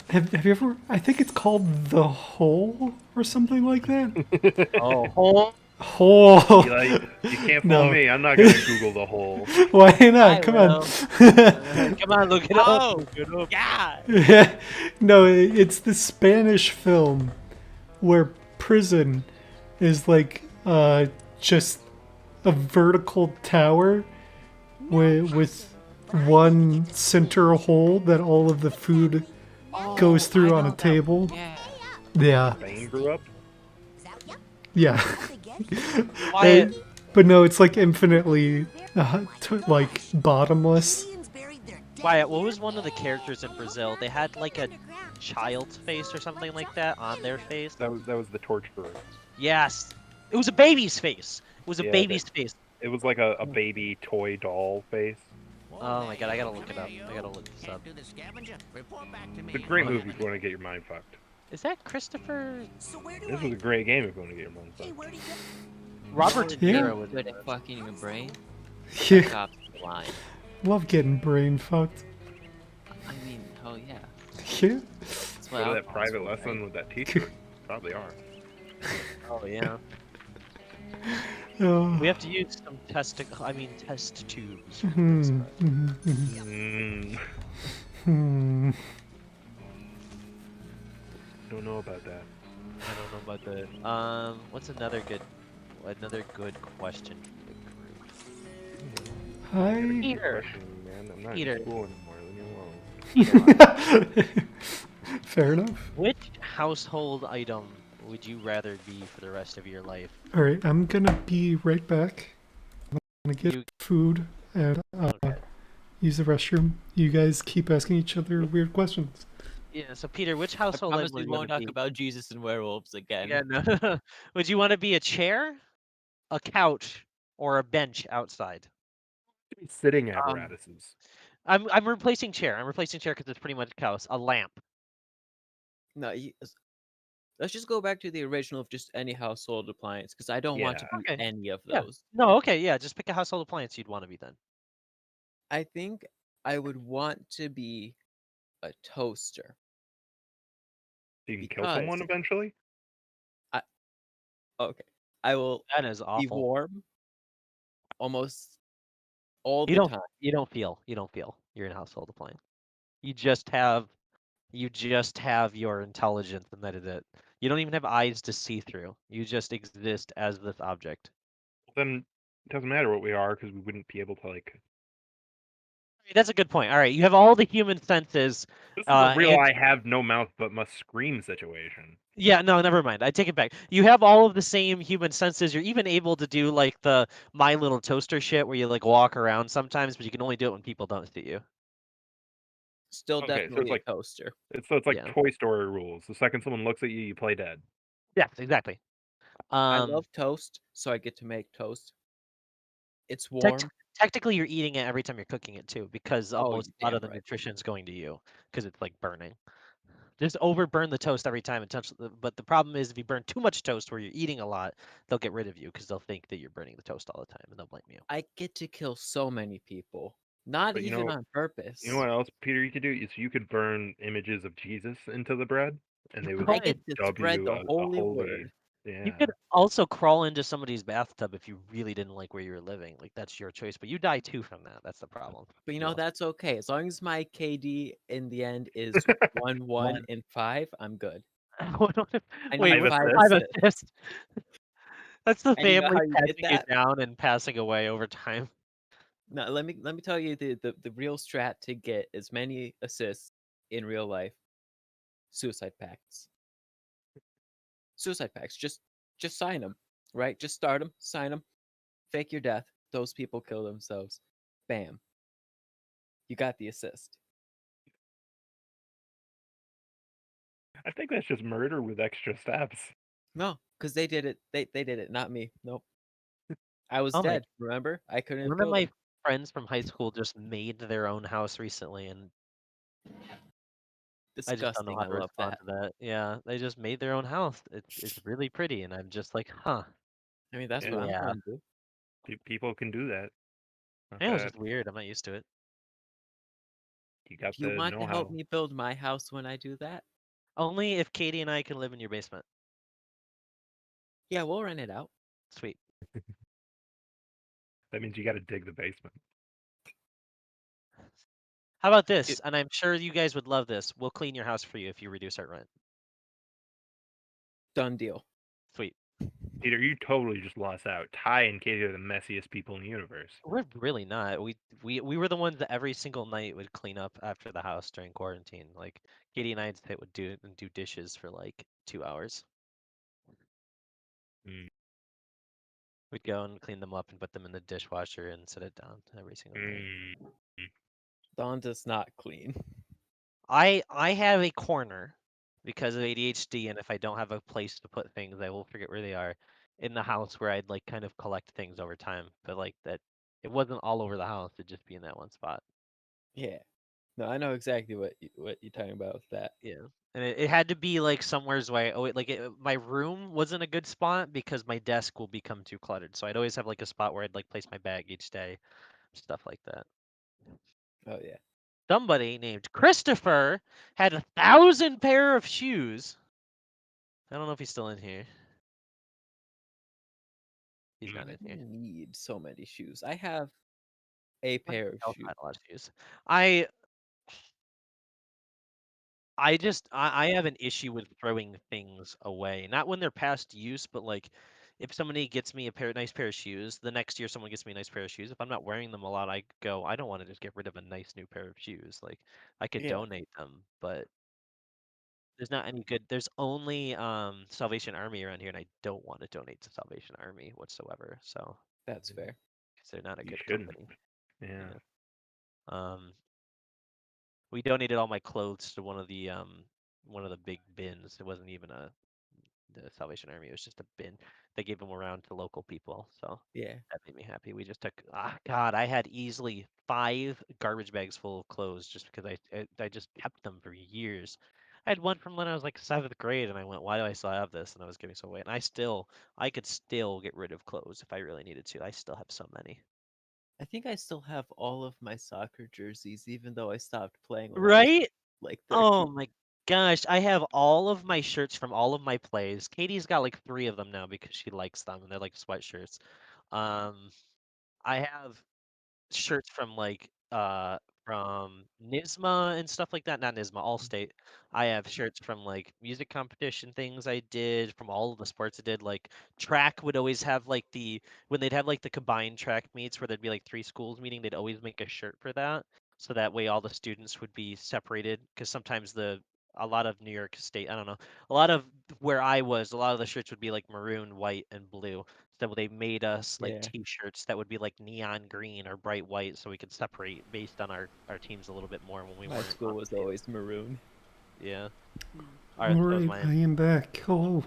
have you ever? I think it's called The Hole or something like that. Oh, Hole. Eli, you can't fool No. me. I'm not gonna Google the whole. Why not? I Come will. on. come on, look it Oh, up. Look it up. Yeah. No, it's the Spanish film where prison is like just a vertical tower with one center hole that all of the food goes Oh, through I on know a that table. one. Yeah. Yeah, Bane grew up. Is that yep? yeah. That's a guess. Wyatt, But no, it's like infinitely like bottomless. Aliens buried their dead Wyatt, what was here. one of the characters in Brazil? They had like a child's face or something like that on their face. That was the torturer. Yes, it was a baby's face. It was a Yeah, baby's face. It was like a baby toy doll face. Oh my god, I gotta look it up. I gotta look this up. Can't do the scavenger. Report back to me. It's a great movie if you want to get your mind fucked. Is that Christopher? So where do This I... was a great game if you want to get your mind Hey, fucked. where'd he go? Robert De Yeah. Niro was in Good it. at fucking your brain. Yeah, Cops line. love getting brain fucked. I mean, hell yeah. Yeah. That's Go what to that alcohol's private for, lesson right? with that teacher. Probably are. Oh yeah. Oh. We have to use some test tubes. for Hmm, this, but- mhm, mhm. Mm, Hmm. don't know about that. I don't know about that. What's another good question for the group? Hi. Peter. Question, man. I'm not Peter. in school anymore. Leave me alone. Fair enough. Which household item would you rather be for the rest of your life? All right, I'm gonna be right back. I'm gonna get You- food and Okay. use the restroom. You guys keep asking each other weird questions. Yeah. So Peter, which I household promise item we would you won't want talk to be? about Jesus and werewolves again. Yeah. No. Would you want to be a chair, a couch, or a bench outside? Sitting Um, apparatuses. I'm replacing chair. I'm replacing chair because it's pretty much chaos. A lamp. no, let's just go back to the original of just any household appliance because I don't want to Yeah. be Okay. any of Yeah. those. No. Okay. Yeah. Just pick a household appliance you'd want to be then. I think I would want to be a toaster So you can kill because someone eventually. I okay, I will That is be awful. warm almost all You the don't. time. You don't feel. You don't feel. You're in a household appliance. You just have. You just have your intelligence, and that is it. You don't even have eyes to see through. You just exist as this object. Then it doesn't matter what we are because we wouldn't be able to like. That's a good point. All right, you have all the human senses, This is a real and "I have no mouth but must scream" situation. yeah, no, never mind. I take it back. You have all of the same human senses. You're even able to do like the My Little Toaster shit, where you like walk around sometimes, but you can only do it when people don't see you. Still Okay, so definitely a toaster. it's like Yeah. Toy Story rules. The second someone looks at you, you play dead. Yes, exactly. I Um, love toast, so I get to make toast. It's tec- warm. technically, you're eating it every time you're cooking it too, because Oh, almost you're a lot damn of the right. nutrition's going to you, because it's like burning. Just overburn the toast every time it touches. But the problem is, if you burn too much toast where you're eating a lot, they'll get rid of you because they'll think that you're burning the toast all the time, and they'll blame you. I get to kill so many people, not But even on you know purpose. what else, Peter? You could do is you could burn images of Jesus into the bread, and You they would I could. get to dub spread you the a holy holy. word. You Yeah. could also crawl into somebody's bathtub if you really didn't like where you were living. Like that's your choice, but you die too from that. That's the problem. But You also that's okay. As long as my KD in the end is 1, 1, one. and 5, I'm good. I Wait, need Five what's 5 assists. five assists. assists? That's the And you know family how you get patting you that? down and passing away over time. No, let me tell you the real strat to get as many assists in real life. Suicide pacts. Suicide pacts. Just sign them, right? Just start them, sign them, fake your death. Those people kill themselves. Bam. You got the assist. I think that's just murder with extra steps. No, because they did it. They did it, not me. Nope. I was Oh my! dead. Remember? I couldn't have One of killed my them. friends from high school just made their own house recently, and I just don't know Disgusting. how I to love respond that. to that. Yeah, they just made their own house. It's really pretty, and I'm just like, huh. I mean, that's what Yeah, I'm Yeah. going to do. people can do that. Not Yeah, it was bad. just weird. I'm not used to it. You got Do you the want to help know-how. me build my house when I do that? Only if Katie and I can live in your basement. Yeah, we'll rent it out. Sweet. That means you got to dig the basement. How about It, this? And I'm sure you guys would love this. We'll clean your house for you if you reduce our rent. done deal. Sweet. Peter, you totally just lost out. Ty and Katie are the messiest people in the universe. We're really not. We were the ones that every single night would clean up after the house during quarantine. Like Katie and I'd sit would do dishes for like 2 hours. Mm. We'd go and clean them up and put them in the dishwasher and set it down every single night. Mm. Dawn does not clean. I have a corner because of ADHD, and if I don't have a place to put things, I will forget where they are in the house where I'd like kind of collect things over time. But like that, it wasn't all over the house; it'd just be in that one spot. Yeah. No, I know exactly what you're talking about with that. Yeah, and it had to be like somewheres where my room wasn't a good spot because my desk will become too cluttered. So I'd always have like a spot where I'd like place my bag each day, stuff like that. Oh yeah. Somebody named Christopher had 1,000 pair of shoes. I don't know if he's still in here. He's not Why in do here. you need so many shoes? I have a My pair of elf shoes. had a lot of shoes. I I have an issue with throwing things away. Not when they're past use, but like if somebody gets me nice pair of shoes, the next year someone gets me a nice pair of shoes. If I'm not wearing them a lot, I go, I don't want to just get rid of a nice new pair of shoes. Like I could Yeah, donate them, but there's not any good. There's only Salvation Army around here, and I don't want to donate to Salvation Army whatsoever. So that's fair. because they're not a You good shouldn't. company. Yeah. Yeah. Um, we donated all my clothes to one of the big bins. It wasn't even the Salvation Army. It was just a bin. they gave them around to local people. So Yeah. that made me happy. We just took God, I had easily 5 garbage bags full of clothes just because I just kept them for years. I had one from when I was like 7th grade, and I went, why do I still have this? And I was giving so away. And I could still get rid of clothes if I really needed to. I still have so many. I think I still have all of my soccer jerseys, even though I stopped playing when I was Right? like Oh 13. my gosh, I have all of my shirts from all of my plays. Katie's got like 3 of them now because she likes them, and they're like sweatshirts. Um, I have shirts from from NISMA and stuff like that. Not NISMA, Allstate. I have shirts from like music competition things I did, from all of the sports I did. Like track would always have like when they'd have like the combined track meets where there'd be like 3 schools meeting, they'd always make a shirt for that. So that way all the students would be separated because sometimes a lot of New York State, I don't know, a lot of where I was, a lot of the shirts would be like maroon, white, and blue. So they made us like Yeah. T-shirts that would be like neon green or bright white, so we could separate based on our teams a little bit more when we My weren't school on was the field. always maroon. Yeah. All right, All that was right, I mine. am back. Hello.